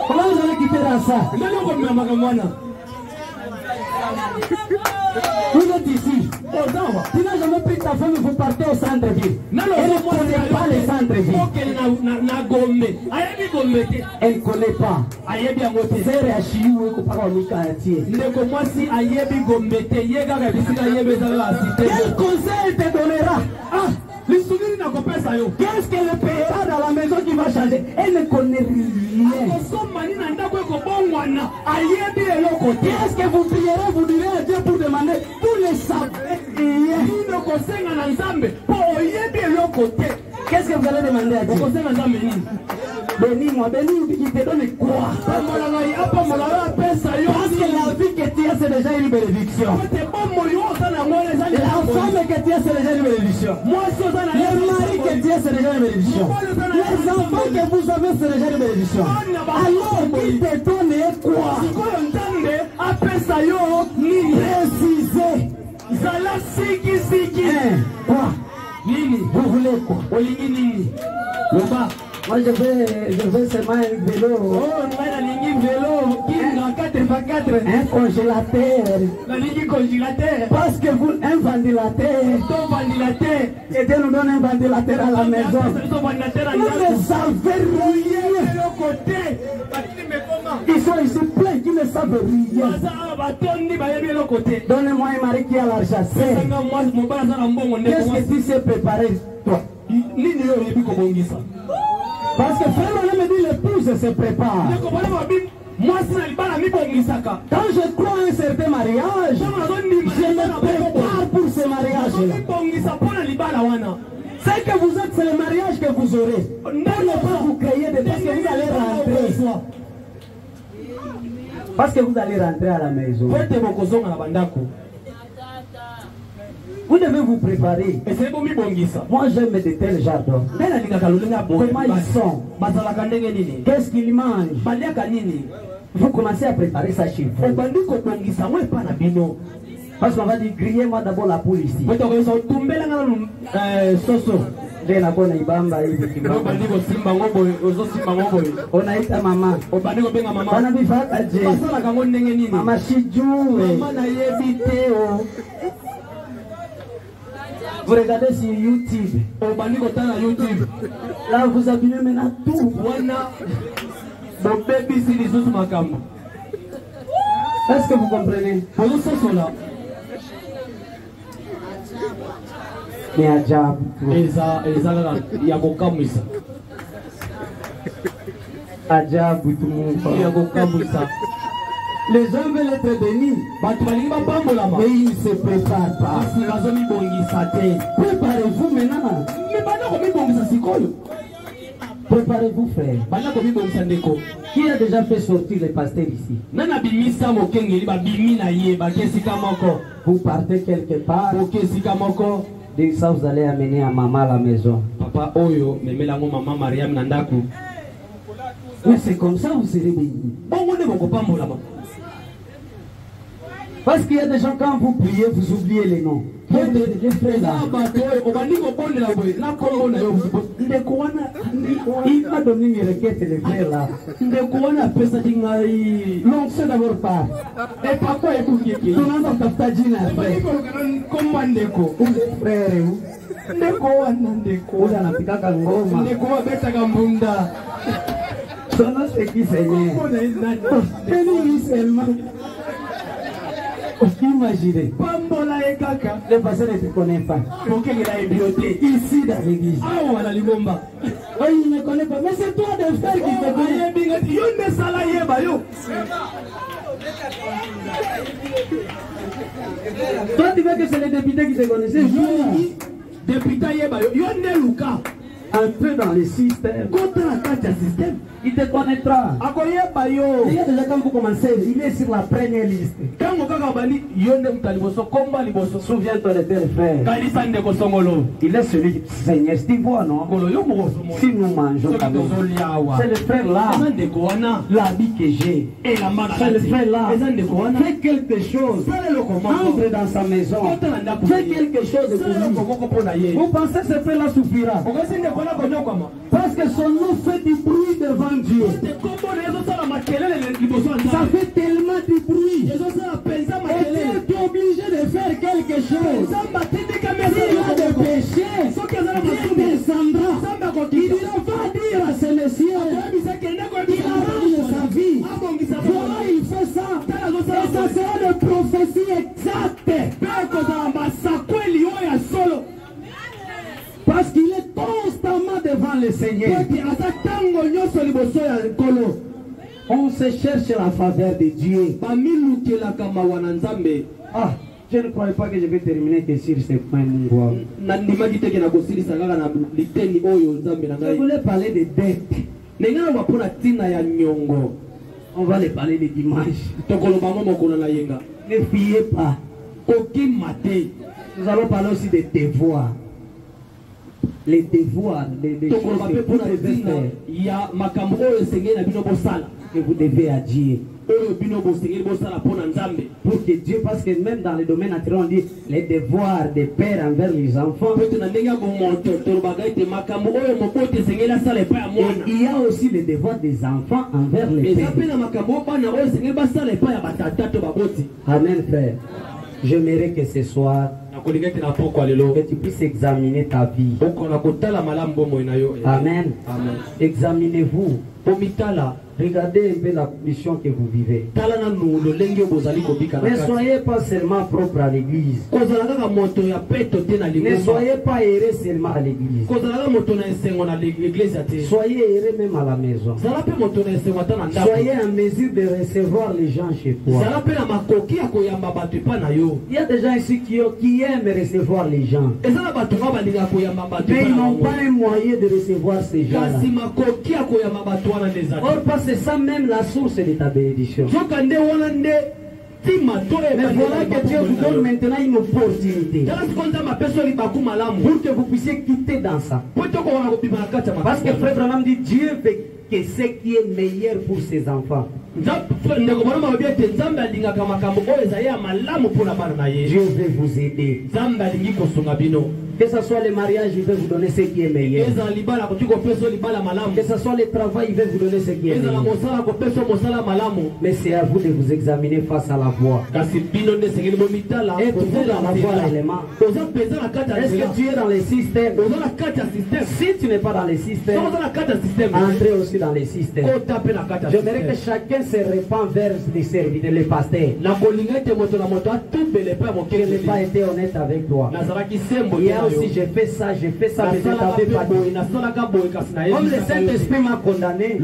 Comment vous allez quitter dans ça? Vous êtes ici. Tu n'as jamais pris ta femme et vous partez au centre-ville. Elle ne connaît pas le centre-ville. Elle ne connaît pas. Quel conseil te donnera? Qu'est-ce qu'elle paiera dans la maison qui va changer? Elle ne connaît rien. Qu'est-ce que vous prierez? Vous direz à Dieu pour demander. Vous le savez. Qu'est-ce que vous allez demander à Dieu? Bénis-moi, bénis-moi, qui te donne quoi? Parce que la vie que tu as, c'est déjà une bénédiction. La femme que tu as, c'est déjà une bénédiction. Le mari que tu as, c'est déjà une bénédiction. Les enfants que vous avez, c'est déjà une bénédiction. Alors, qui te donne quoi? Précisez. Quoi? Vous voulez quoi? Moi je veux seulement un vélo. Un congélateur. Parce que vous, un ventilateur. Et Dieu nous donne un ventilateur à la maison. Vous ne savez rien. Ils sont ici pleins qui ne savent rien. Donnez-moi un mari qui a l'argent. Qu'est-ce que tu sais préparer, toi? Parce que frère, on me dit l'épouse se prépare. Quand je crois à un certain mariage, je me prépare pour ce mariage-là. Ce que vous êtes, c'est le mariage que vous aurez. Pour ne pas vous créer de parce que vous allez rentrer. Parce que vous allez rentrer à la maison. Vous devez vous préparer. Moi j'aime de tels jardins. Comment ils sont? Qu'est-ce qu'ils mangent? Vous commencez à préparer ça chez vous. Parce qu'on va dire, grillez-moi d'abord la poule ici. On a été maman. Maman Chidjou. Vous regardez sur YouTube. Là, vous avez maintenant tout. Est-ce que vous comprenez? Mais à Jab. Les gens veulent être bénis, mais ils ne se préparent pas. Préparez-vous maintenant. Préparez-vous, frère. Qui a déjà fait sortir les pasteurs ici? Vous partez quelque part. Dès ça, vous allez amener à maman à la maison. Papa Oyo, maman Mariam Nandaku. Mais c'est comme ça, vous serez bénis. Parce qu'il y a des gens, quand vous priez, vous oubliez les noms. Il y a des frères là. Il m'a donné une requête, les frères là. Non, c'est d'abord pas. Et papa est pour qui? Tout le monde a partagé la frère. Comment Ndeko? Frère, vous? Ndeko, Ndeko. Vous avez un petit ngoma. Ndeko, bête à Gambunda. Son nom c'est qui, Seigneur? Bénis seulement. Imaginez, le pasteur ne te connaît pas. Ici dans l'église. Oh, il ne connaît pas. Mais c'est toi de frère qui te connaît. Toi, tu veux que c'est les députés qui te connaissent? Député Luka. Un peu dans le système. Contre la carte du système, il te connaîtra. Il y a déjà quand vous commencez, il est sur la première liste. Souviens-toi de tel frère. Il est celui, Seigneur, si tu vois, non? Si nous mangeons, c'est le frère là. L'habit que j'ai. C'est le frère là. Fais quelque chose. Entre dans sa maison. Fais quelque chose pour lui. Vous pensez que ce frère là suffira? Parce que son nom fait du bruit devant Dieu. Ça fait tellement du bruit. Et tu es obligé de faire quelque chose. S'il a des péchés, Dieu descendra. Il dira, va dire à ce messieurs, il arrange sa vie. Voilà, il fait ça. Et ça sera une prophétie exacte. Parce qu'il est constamment devant le Seigneur. On se cherche la faveur de Dieu. Ah, je ne croyais pas que je vais terminer que sur ce point. Je voulais parler de dette. On va les parler de dimanche. Ne fiez pas. Nous allons parler aussi des devoirs. Les devoirs, les choses que vous devez faire, que vous devez à Dieu. Pour que Dieu, parce que même dans le domaine naturel, on dit les devoirs des pères envers les enfants. Et il y a aussi les devoirs des enfants envers les pères. Amen, frère. J'aimerais que ce soir, que tu puisses examiner ta vie. Amen. Examinez-vous. Regardez un peu la condition que vous vivez. Ne soyez pas seulement propre à l'église. Ne soyez pas errés seulement à l'église. Soyez errés même à la maison. Soyez en mesure de recevoir les gens chez toi. Il y a des gens ici qui aiment recevoir les gens. Mais ils n'ont pas un moyen de recevoir ces gens-là. Or, parce que ça même la source de ta bénédiction. Mais voilà que Dieu vous donne maintenant une opportunité pour que vous puissiez quitter dans ça. Parce que Frère Branham dit Dieu veut que ce qui est meilleur pour ses enfants. Dieu veut vous aider. Que ce soit le mariage, il veut vous donner ce qui est meilleur. Que ce soit le travail, il veut vous donner ce qui est meilleur. Mais c'est à vous de vous examiner face à la voie. Êtes-vous dans la voie réellement? Est-ce que tu es dans les systèmes? Si tu n'es pas dans les systèmes, entrez aussi dans les systèmes. J'aimerais que chacun quelqu'un se répand vers les serviteurs, les pasteurs, je n'ai pas été honnête avec toi. Il y a aussi, j'ai fait ça, mais je t'avais pas dit. Comme le Saint-Esprit m'a condamné,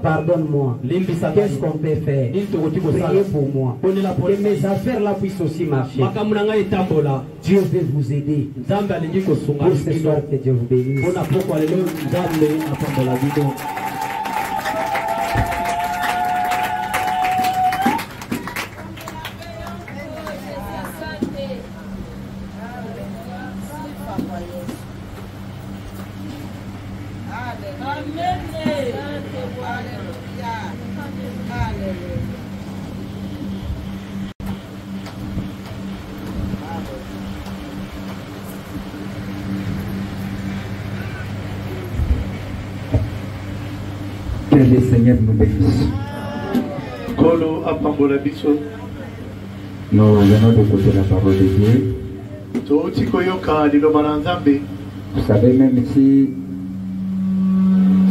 pardonne-moi. Qu'est-ce qu'on peut faire? Priez pour moi. Que mes affaires là puissent aussi marcher. Dieu veut vous aider. Pour ce soir, que Dieu vous bénisse. Que le Seigneur nous bénisse. Nous venons d'écouter la parole de Dieu. Vous savez, même si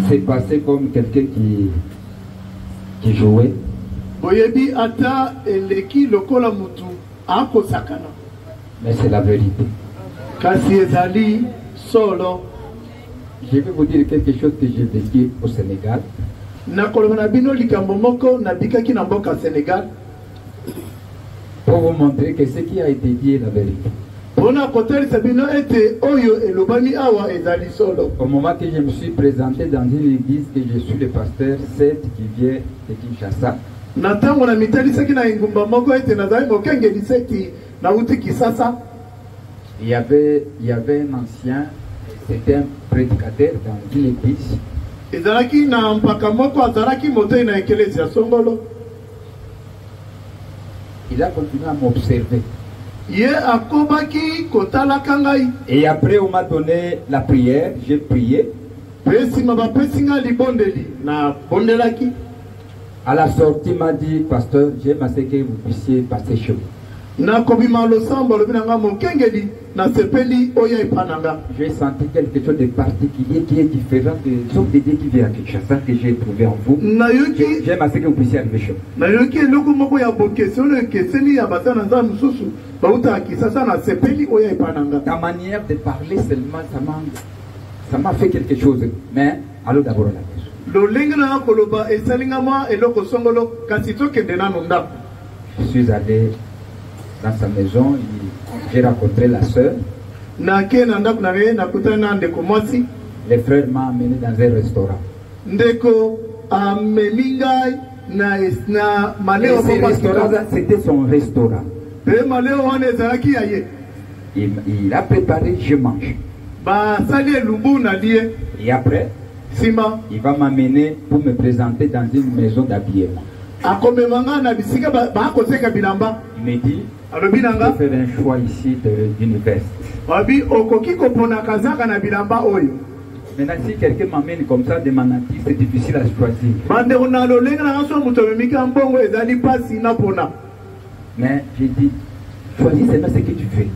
c'est passé comme quelqu'un qui jouait, mais c'est la vérité. Je vais vous dire quelque chose que j'ai vécu au Sénégal. Pour vous montrer que ce qui a été dit est la vérité. Au moment que je me suis présenté dans une église, que je suis le pasteur Seth qui vient de Kinshasa, il y avait un ancien, c'était un prédicateur dans une église. Il a continué à m'observer. Et après, on m'a donné la prière, j'ai prié. À la sortie, il m'a dit, pasteur, j'aime à ce que vous puissiez passer chez vous. J'ai senti quelque chose de particulier qui est différent des autres idées qui viennent à Kinshasa que j'ai trouvé en vous. J'aime à ce que vous puissiez arriver chez vous. Ta manière de parler seulement, ça m'a fait quelque chose. Mais allons d'abord à la maison. Je suis allé dans sa maison, j'ai rencontré la sœur. Le frère m'a amené dans un restaurant. Ce restaurant, c'était son restaurant. Il a préparé, je mange. Et après, il va m'amener pour me présenter dans une maison d'habillement. Il me dit, je vais faire un choix ici d'une veste. Maintenant, si quelqu'un m'amène comme ça de Manati, c'est difficile à choisir. Mais j'ai dit, choisis seulement ce que tu fais.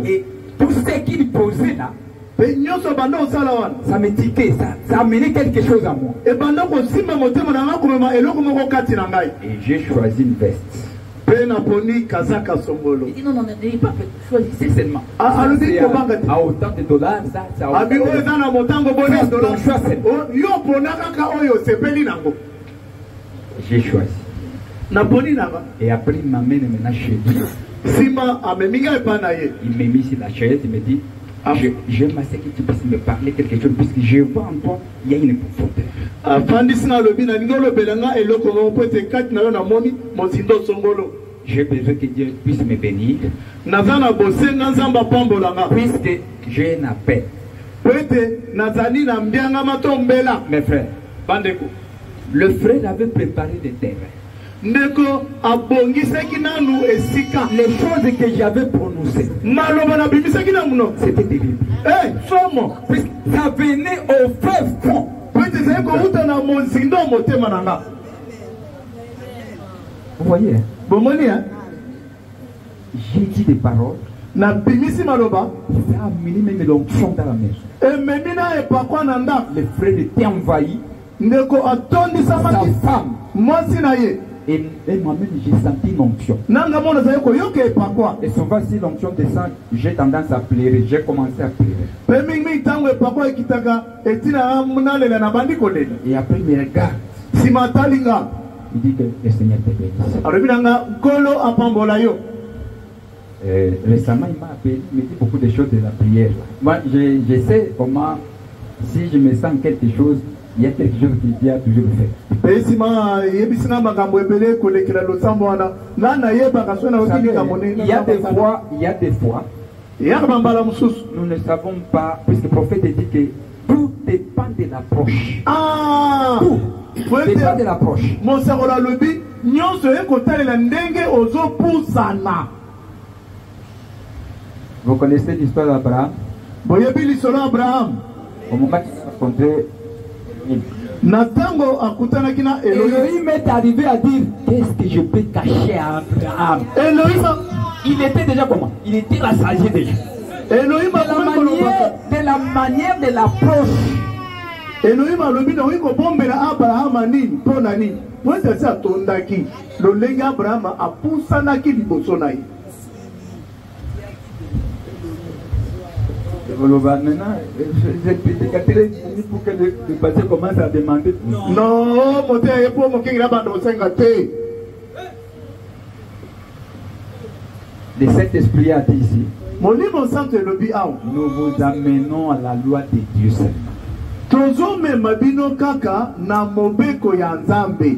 Et tout ce qu'il posait là, ça me tiquait, ça a amené quelque chose à moi. Et j'ai choisi une veste. Il dit non, n'ayez pas fait, choisissez seulement. À autant de dollars, ça a autant j'ai choisi. Et après, il m'amène maintenant chez lui. Il m'a mis sur la chaise, il me dit, j'aime assez que tu puisses me parler quelque chose, puisque je vois en toi, il y a une profondeur. J'ai besoin que Dieu puisse me bénir, puisque j'ai un appel. Mes frères, le frère avait préparé des terrains. Les choses que j'avais prononcées, c'était terrible. Ça venait au fin fond. Vous voyez, hein? J'ai dit des paroles. na bimisi maloba ça a amené même l'onction dans la maison. Et memina e pakwa nanda Le frère était envahi, ndeko atondi sa samaki femme. mwasi na ye Et moi-même, j'ai senti l'onction. nanga mona zaye koyoka e pakwa Et souvent, si l'onction descend, j'ai tendance à pleurer. J'ai commencé à pleurer. pe mingi ntango e pakwa ekitaka etina munalela na bandi kolela Et après, il me regarde. nsima atalinga Il dit que le Seigneur te bénisse. alobi nanga nkolo apambola yo Récemment, il m'a appelé, il me dit beaucoup de choses de la prière. Moi, je sais comment, si je me sens quelque chose, il y a quelque chose qui vient toujours le faire. pe nsima yebisinga makambo ebele kolekela losambo wana nga nayebaka so na Vous savez, okinika monene il y a des fois, eyaka bambala mosusu nous ne savons pas, puisque le prophète dit que tout dépend de l'approche. Tout dépend de l'approche. mosakolo alobi nyonso ekotalela ndenge ozopusana. Vous connaissez l'histoire d'Abraham? boyebi lisolo abraham Au moment qu'il s'est rencontré, na ntango akutanaki na elohim Elohim est arrivé à dire qu'est-ce que je peux cacher à Abraham? Il était déjà comment? Il était rassasié déjà. elohim De la manière de l'approche. elohim alobi na oyi kobombela abrahama nini mpo na nini po ete asi atondaki lolenge abrahama apusanaki liboso na ye. Maintenant, j'ai pour que le passé commence à demander. Non, moto ye po mokengela bando osenga te. Le Saint-Esprit a dit ici, molimo santo elobi awa nous vous amenons à la loi de Dieu seulement. tozomema bino kaka na mobeko ya nzambe.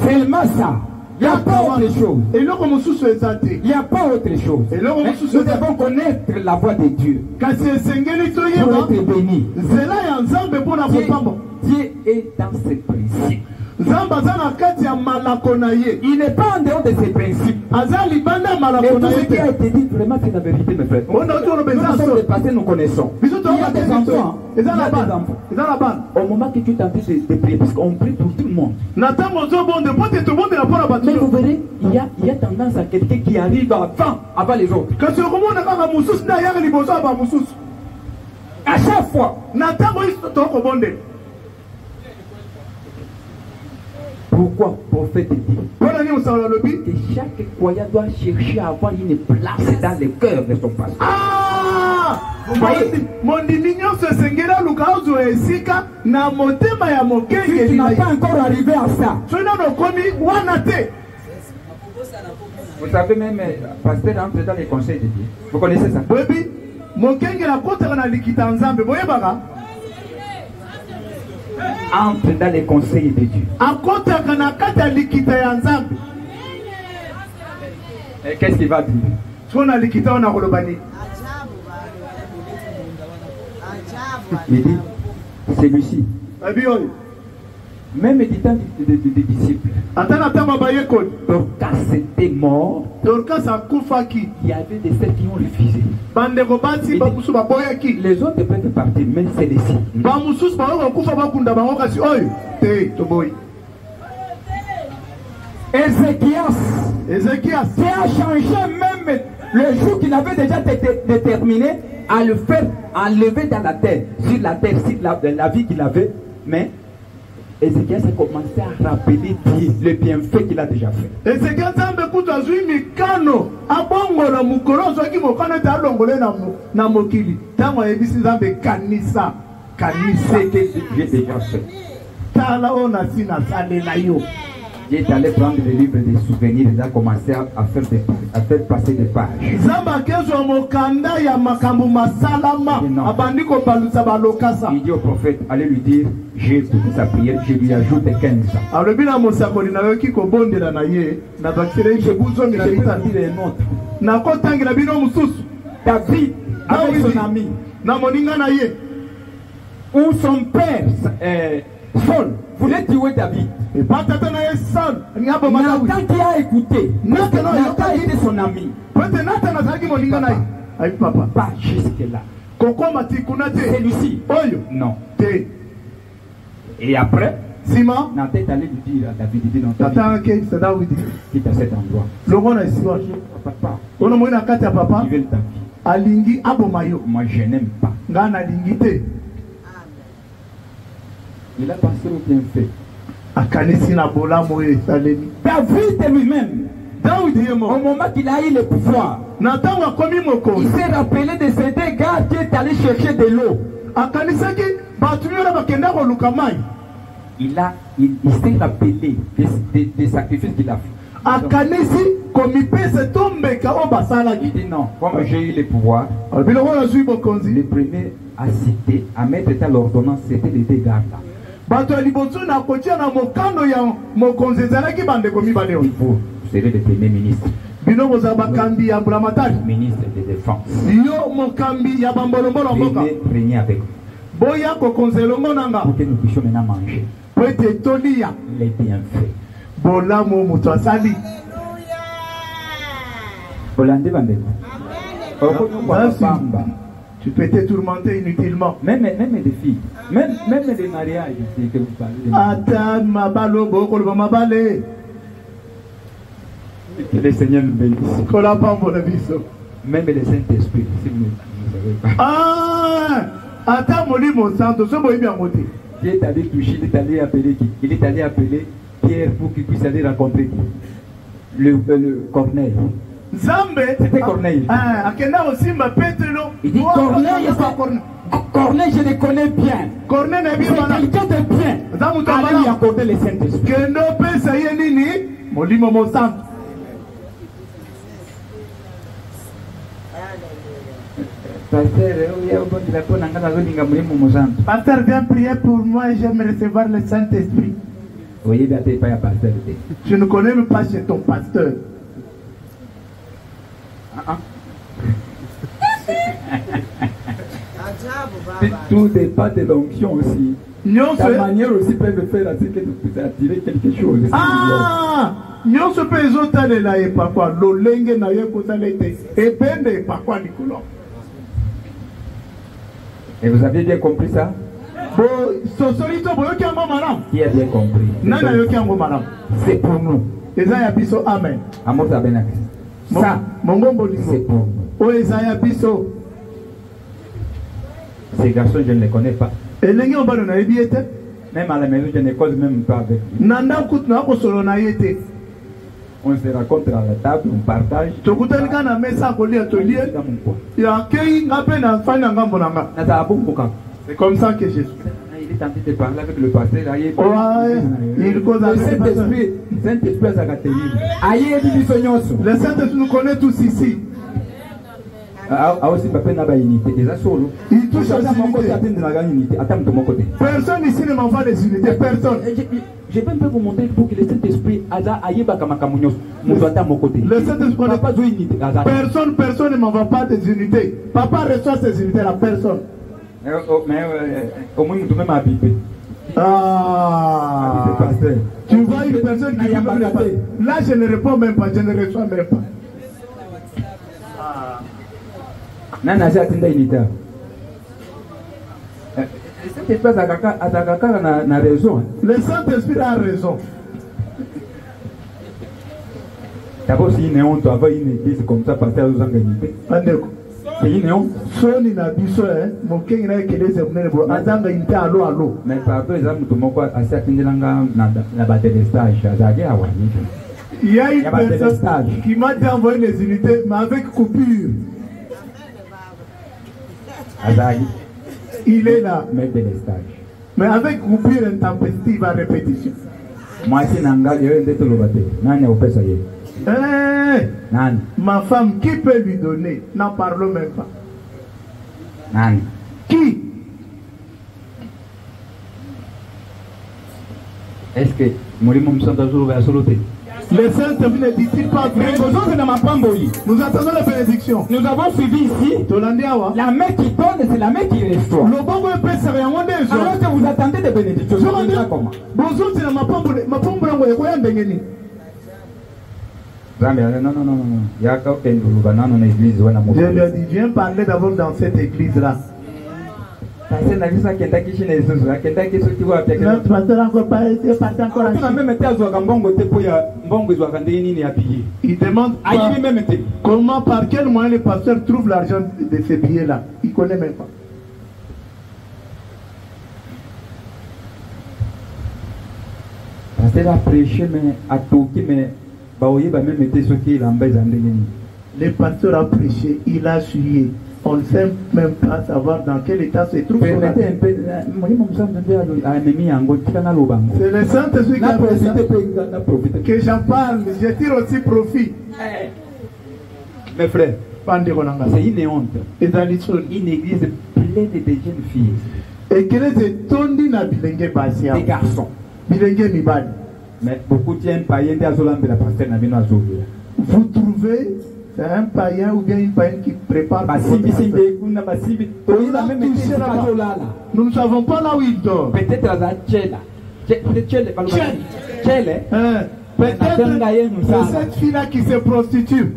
Seulement ça. Il n'y a pas autre chose. eloko mosusu eza te. Il n'y a pas autre chose. eloko Mais mosusu nous eza devons connaître la voix de Dieu kasi esengeli pour toyeba être béni. nzela ya nzambe mpo na kopamba. Dieu est dans ses principes. nzambe aza na kati ya malako na ye. Il n'est pas en dehors de ses principes. aza libanda ya Et malako tout na ce ye qui a te. été dit, vraiment, c'est la vérité, mes frères. Bon, donc, on Nous sommes dépassés, nous connaissons. Il y a des enfants. Il y a des enfants. eza na bana Au moment que tu es en train de prier, parce qu'on prie pour tout le monde. na ntango ozobonde mpo te tobondela mpo na bato Mais vous verrez, il y a tendance à quelqu'un qui arrive avant les autres. kasi okomona kaka mosusu nde ayaka liboso ya bamosusu À chaque fois. na ntango tokobondela. Pourquoi le prophète dit mpo na nini osala alobi que chaque croyant doit chercher à avoir une place dans le cœur de son pasteur. mondimi nyonso esengeli aluka ozwa esika na motema ya Si tu mokengeli n'as na pas ye. encore arrivé à ça, soki nano okomi wana te. vous savez même, pasteur entre dans les conseils de Dieu. Vous connaissez ça? boyebi mokengeli akotaka na likita ya nzambe boyebaka Entre dans les conseils de Dieu. akotaka na kati ya likita ya nzambe. Et qu'est-ce qu'il va dire? so na likita wana koloba nini? Il dit, celui-ci, abi oyo même du temps des disciples, ata na ntango ya bayekoli Dorcas était mort, dorkas akufaki il y avait des ceux qui ont refusé. bandeko basi bamosusu baboyaki Les autres peuvent partir, mais c'est les ci. bamosusu baoyo bakufa bakunda bango kasi oyo te toboyi. Ézéchias, qui a changé même le jour qu'il avait déjà déterminé à le faire enlever dans la terre, sur la vie qu'il avait, mais Ézéchias a commencé à rappeler Dieu, le bienfait qu'il a déjà fait. ezeki nzambe kutu azwi mikano abongola mokolo azwaki mokano ete alongole na mokili ntango ayebisi nzambe kanisa C'est que Dieu déjà fait. tala oyo nasi nasalela yo. Dieu est allé prendre le livre des souvenirs, il a commencé à faire passer des pages. nzambe akezwa mokanda ya makambo masalama abandi kobalusa balokasa. Il dit au prophète, allez lui dire, j'ai écouté sa prière, je lui ajoute 15 ans. alobi na mosakoli nayoki kobondela na ye na bakisele jebuzomi na bitani nakotangela bino mosusu. David avec son ami, na moninga na ye où son père, Saul, voulait tuer David. epatata na ye san ngaboma Nathan qui a écouté, Nathan était son ami. pete nata nazalaki moninga na ye ayi papa Pas jusque là. kokoma ti kuna te Celui-ci, oyo non. te. Et après, nsima Nathan est allé lui dire à David, il dit non, tata akeyisa dawidi quitte à cet endroit. longo na esika Papa, ono moi na kati ya papa ils veulent ta vie. alingi abomayo. Moi je n'aime pas. Ngana lingite. Il a pensé au bien fait. Akanisi na bola moye salemi. David lui-même, au moment qu'il a eu le pouvoir, il s'est rappelé de ces deux gars qui est allé chercher de l'eau. Il s'est rappelé des sacrifices qu'il a fait. Il dit non, comme j'ai eu le pouvoir, le premier à citer, à mettre à l'ordonnance, c'était les deux gars là. Vous serez le premier ministre. Ministre de défense. Venez régner avec nous. Pour que nous puissions maintenant manger les bienfaits. Tu peux te tourmenter inutilement. Même des filles. Même des mariages ici que vous parlez. Que le Seigneur nous bénisse. Même le Saint-Esprit, si vous ne savez pas. Qui est allé toucher, il est allé appeler qui? Il est allé appeler Pierre pour qu'il puisse aller rencontrer qui? Le Corneille. C'était Corneille. Il dit Corneille, je le connais bien. Corneille c'est quelqu'un de bien. Allez lui accorder le Saint-Esprit. Pasteur, viens prier pour moi et j'aime recevoir le Saint-Esprit. Je ne connais même pas chez ton pasteur. Tout dépend de l'onction aussi. Ta manière aussi peut le faire ainsi que tu puisses attirer quelque chose. Et vous avez bien compris ça? Qui a bien compris? C'est pour nous. Amen. Amour Tabenak. Ça, c'est pour nous. Ces garçons, je ne les connais pas. Même à la maison, je ne cause même pas avec eux. On se rencontre à la table, on partage. C'est comme ça que Jésus. Il est tenté de parler avec le pasteur. Le Saint-Esprit nous connaît tous ici. Il touche à l'unité. Personne ici ne m'envoie des unités. Personne. Je peux un peu vous montrer pour que le Saint-Esprit le Saint-Esprit n'a pas d'unité. Personne ne m'envoie pas des unités. Papa reçoit ces unités là. Personne. Au moins, tu même habité. Tu vois une personne qui ne pas. Là, je ne réponds même pas. Je ne reçois même pas. Nana j'ai atteint l'unité. Le Saint-Esprit a raison. D'abord, si une honte, avoir une église comme ça, passer à nous organiser. C'est une honte. Mais par exemple, tout le monde a certains stage. Il y a une personne qui m'a dit envoyer les unités, mais avec coupure. Il est là. Mais avec coupure intempestive à répétition. Ma femme, qui peut lui donner? N'en parlons même pas. Qui? Est-ce que le Saint-Esprit ne dit-il pas vrai? Nous attendons la bénédiction. Nous avons suivi ici la main qui donne, c'est la main qui reçoit. Alors que vous attendez des bénédictions. Non. Je lui ai dit, viens parler d'abord dans cette église-là. Pasteur n'a vu ça qui est d'accord chez les autres, qui est d'accord sur qui va appeler. Notre pasteur n'a encore pas été parti encore en Chine. Il demande comment, par quel moyen les pasteurs trouvent l'argent de ces billets-là. Il ne connaît même pas. Pasteur a prêché, mais a toqué, mais même été ce qu'il a en baisse. Le pasteur a prêché, il a suivi. On ne sait même pas savoir dans quel état se trouve. C'est le Saint-Esprit qui a fait ça. Que j'en parle, je tire aussi profit. Mes frères, c'est une honte. Une église pleine de jeunes filles. Des garçons. Mais beaucoup tiennent païens de la pasteur n'a bien. Vous trouvez, c'est un païen ou bien une païenne qui prépare. Nous ne savons pas là où il dort. Peut-être à la Tchèle. Peut-être c'est cette fille-là qui se prostitue.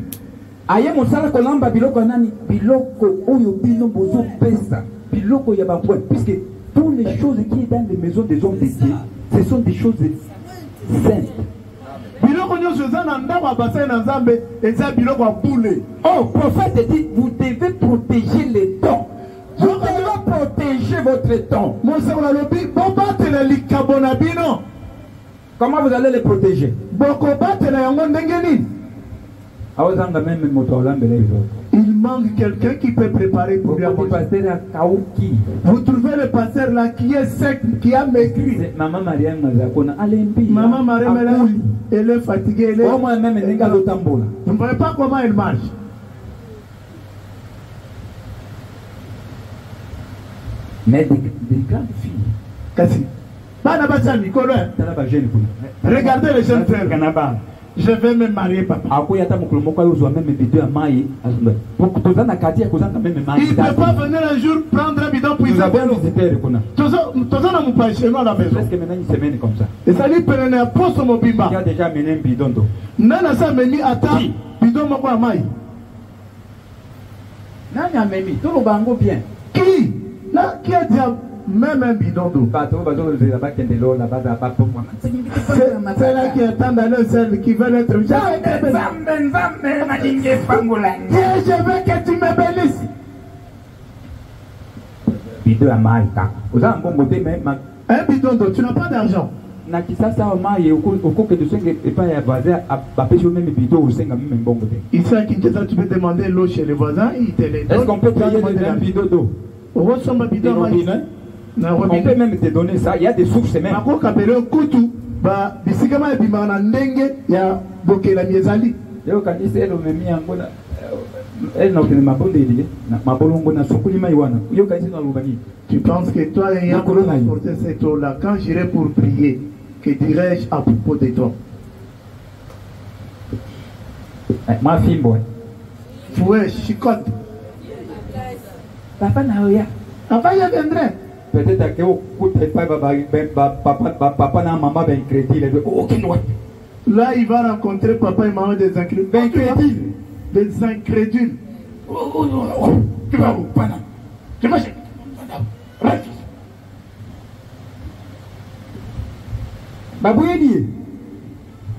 Aye mosala kolamba biloko nani biloko oyo bino bozo pesa biloko ya bakwe puisque toutes les choses qui sont dans les maisons des hommes de Dieu ce sont des choses saintes. Biloko nyoso za na ndaba basai na Nzambe eza biloko boule. Oh, prophète dit vous devez protéger les dons. Vous devez protéger votre don. Comment vous allez les protéger? Il manque quelqu'un qui peut préparer pour lui. Vous trouvez le pasteur là qui est sec, qui a maigri. Maman Mariam, elle est fatiguée. Vous ne voyez pas comment elle marche. Mais des grandes filles. Regardez les jeunes frères. Je vais me marier, papa. Il ne peut pas venir un jour prendre un bidon pour y aller. Et ça lui prenait un poste au Mobimba. Il a déjà mené un bidon d'eau. Nana ça m'a mis à table. Bidon m'a pas maille. Nana m'a mis. Tout le bango bien. Qui? Là, qui a dit même un bidon d'eau? C'est là qui attend dans le ciel, qui veut être. Je veux que tu me bénisses. Bidon à Maïka. Un bidon d'eau, tu n'as pas d'argent. Ici à Kinshasa, tu peux demander l'eau chez les voisins, ils te les donnent. Est-ce qu'on peut payer un bidon d'eau? On peut même te donner ça, il y a des sources même. Tu penses que toi ayant transporté cette eau-là, quand j'irai pour prier, que dirais-je à propos de toi? Ma fille, moi. Fouet, chicote. Papa n'a rien. Papa, il viendrait. Peut-être que papa n'a maman ben crédit. Là, il va rencontrer papa et maman des incrédules. Des incrédules. Tu vas où? Tu vas chez.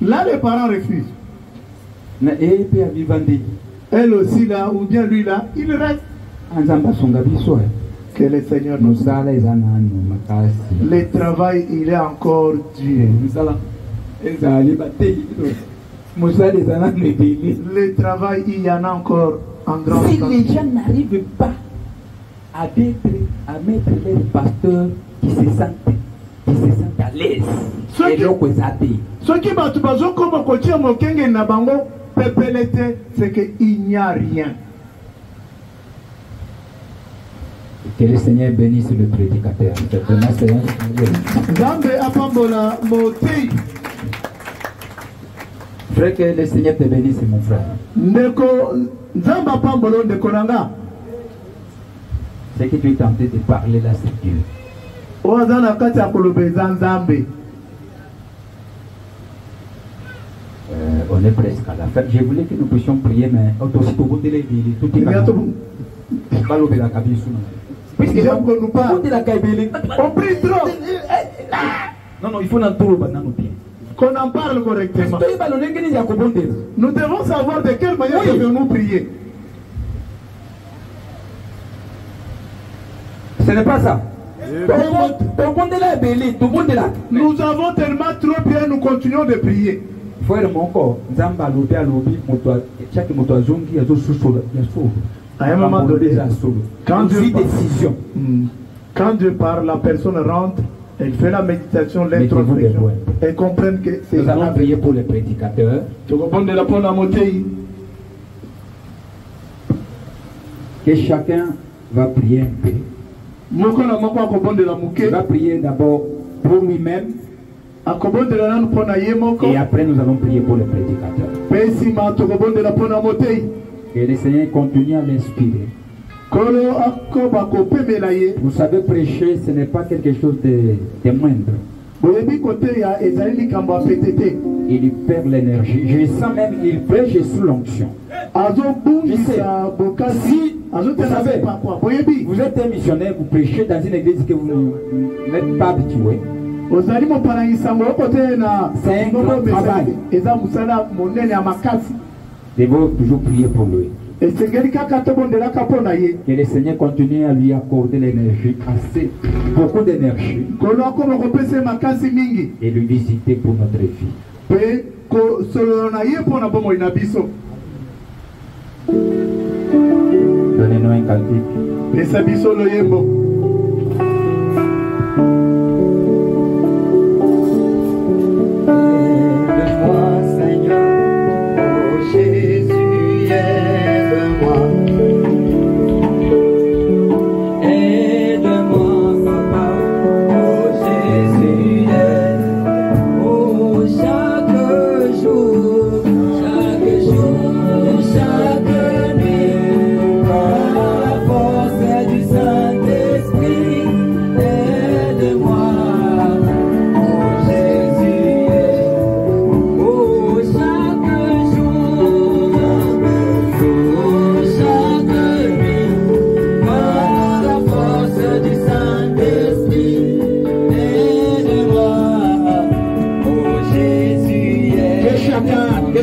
Là, les parents refusent. Elle aussi là, ou bien lui là, il reste. Que le Seigneur nous aide. Le travail, il est encore dur. Le travail, il y en a encore en grand. Si les gens n'arrivent pas à mettre les pasteurs qui se sentent à l'aise, ceux qui battent comme coach Mokenge Nabango, c'est qu'il n'y a rien. Que le Seigneur bénisse le prédicateur. Frère, que le Seigneur te bénisse, mon frère. Ce que tu es tenté de parler là, c'est Dieu. On est presque à la fin. Je voulais que nous puissions prier, mais aussi pour vous tout est Puisque j'aime qu'on nous parle. On prie trop. Non, il faut en trouver qu'on en parle correctement. Nous devons savoir de quelle manière devons-nous prier. Ce n'est pas ça. Nous avons tellement trop bien, nous continuons de prier. Frère mon corps, À un moment donné, quand Dieu parle, la personne rentre, elle fait la méditation, l'introspection, elle comprend que c'est... Nous allons prier pour les prédicateurs. Que chacun va prier un peu. Il va prier d'abord pour lui-même. Et après nous allons prier pour les prédicateurs. Que le Seigneur continue à l'inspirer. Vous savez, prêcher, ce n'est pas quelque chose de moindre. Il perd l'énergie. Je sens même, il prêche sous l'onction. Je sais. Si, vous savez, vous êtes un missionnaire, vous prêchez dans une église que vous n'êtes pas habitué. C'est un grand travail. Il faut toujours prier pour lui. Que le Seigneur continue à lui accorder l'énergie, assez, beaucoup d'énergie, et lui visiter pour notre vie. Donnez-nous un cantique.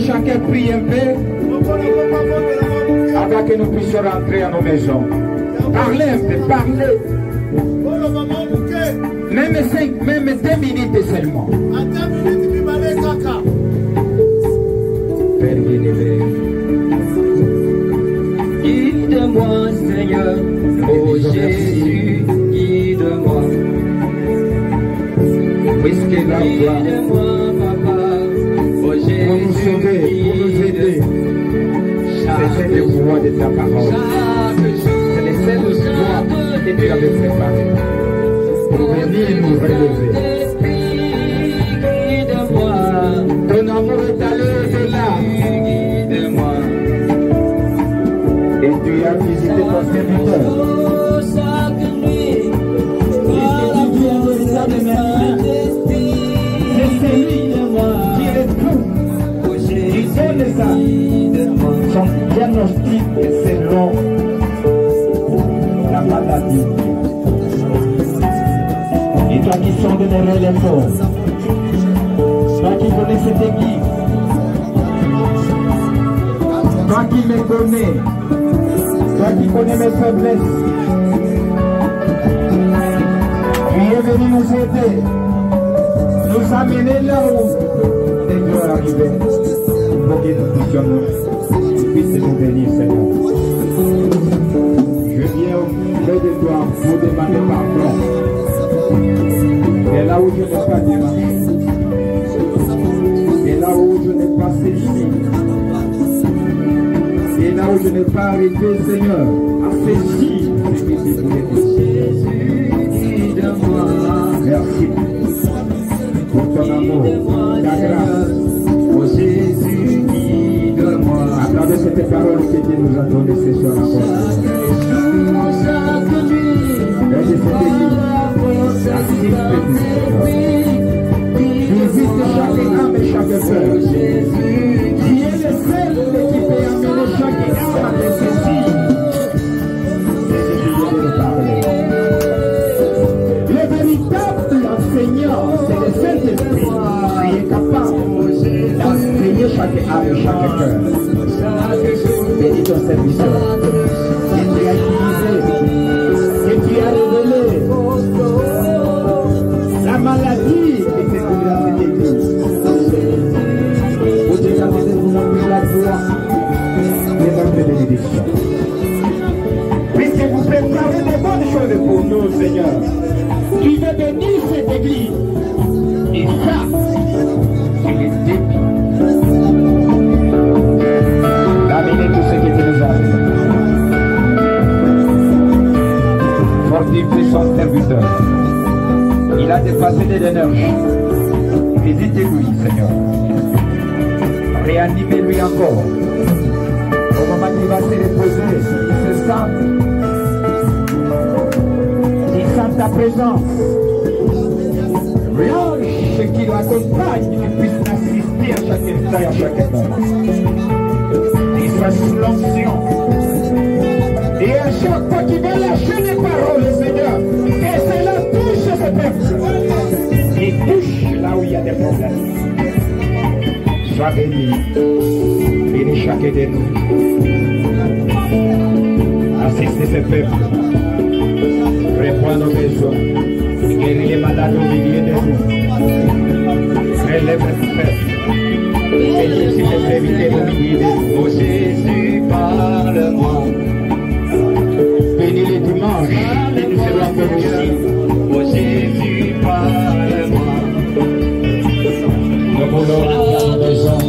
Chacun prie un peu avant que nous puissions rentrer à nos maisons. Parlez un peu, parlez. Même 2 minutes seulement. Père bien-aimé, guide-moi Seigneur, oh Jésus, guide-moi. Puisque la gloire, pour nous sauver, pour nous aider. C'est le pouvoir de ta parole. C'est les seules voies que tu avais préparées pour venir nous relever. Ton amour est allé au-delà. Et tu as visité ton serviteur. Son diagnostic est selon la maladie. Et toi qui sondes les relais forts, toi qui connais cette équipe, toi qui me connais, toi qui connais mes faiblesses, tu es venu nous aider, nous amener là où tu devons arriver. Pour que nous puissions nous bénir, Seigneur. Je viens auprès de toi pour demander pardon. Et là où je n'ai pas démarché, et là où je n'ai pas saisi, et là où je n'ai pas arrivé, Seigneur, à saisir ce que tu voulais dire. Merci pour ton amour, ta grâce. À travers cette parole que Dieu nous a donnée ce soir encore. Et de cette église, visite chaque âme et chaque cœur. Qui est le seul qui peut amener chaque âme à te saisir. C'est ce que je veux te parler. chaque cœur. Bénis ton serviteur. Que tu as utilisé, que tu as révélé la maladie qui fait courir à cette église. Vous déjà vous montrer la gloire et votre bénédiction. Puisque vous préparez des bonnes choses pour nous, Seigneur. Tu veux bénir cette église. Et ça, c'est le début. D'amener tout ce qui nous arrive. Fortifie son serviteur. Il a dépassé des énergies. Visitez-lui, Seigneur. Réanimez-lui encore. Au moment qu'il va se reposer, il se sent. Il sent ta présence. L'ange qui l'accompagne, qu'il puisse assister à chaque instant et à chaque moment. Il soit sous l'onction. Et à chaque fois qu'il va lâcher des paroles, Seigneur, que cela touche ce peuple. Et touche là où il y a des problèmes. Sois béni. Bénis chacun de nous. Assistez ce peuple. Réponds nos besoins. Guéris les malades au milieu de nous. Relève ce peuple. Bénis si tes serviteurs au milieu de nous. Oh Jésus, parle-moi. Bénis les dimanches. Et nous serons comme ici. Oh Jésus, parle-moi. Nous voulons la maison.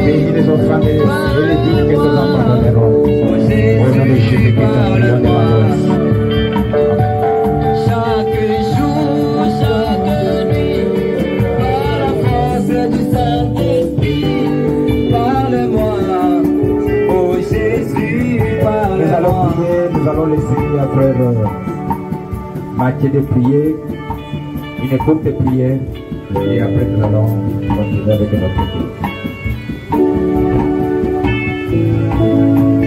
Bénis les enfants et les dignes que nos enfants donneront. Au nom de Jésus Christ, chaque jour, chaque nuit, par la force du Saint-Esprit, parle-moi, oh Jésus, parle-moi. Nous allons prier, nous allons laisser à frère Mathieu de prier, une courte prière, et après nous allons continuer avec notre équipe.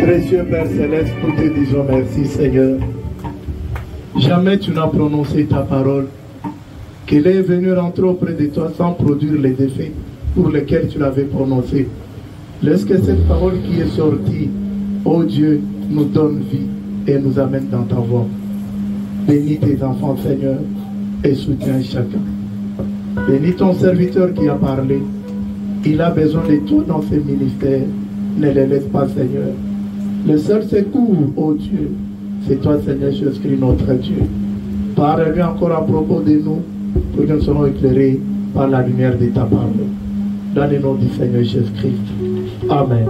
Précieux Père Céleste, nous te disons merci Seigneur. Jamais tu n'as prononcé ta parole, qu'elle est venue rentrer auprès de toi sans produire les effets pour lesquels tu l'avais prononcée. Laisse que cette parole qui est sortie, ô Dieu, nous donne vie et nous amène dans ta voie. Bénis tes enfants Seigneur et soutiens chacun. Bénis ton serviteur qui a parlé. Il a besoin de toi dans ses ministères. Ne les laisse pas Seigneur. Le seul secours, ô Dieu, c'est toi, Seigneur Jésus-Christ, notre Dieu. Parle-lui encore à propos de nous, pour que nous soyons éclairés par la lumière de ta parole. Dans le nom du Seigneur Jésus-Christ. Amen.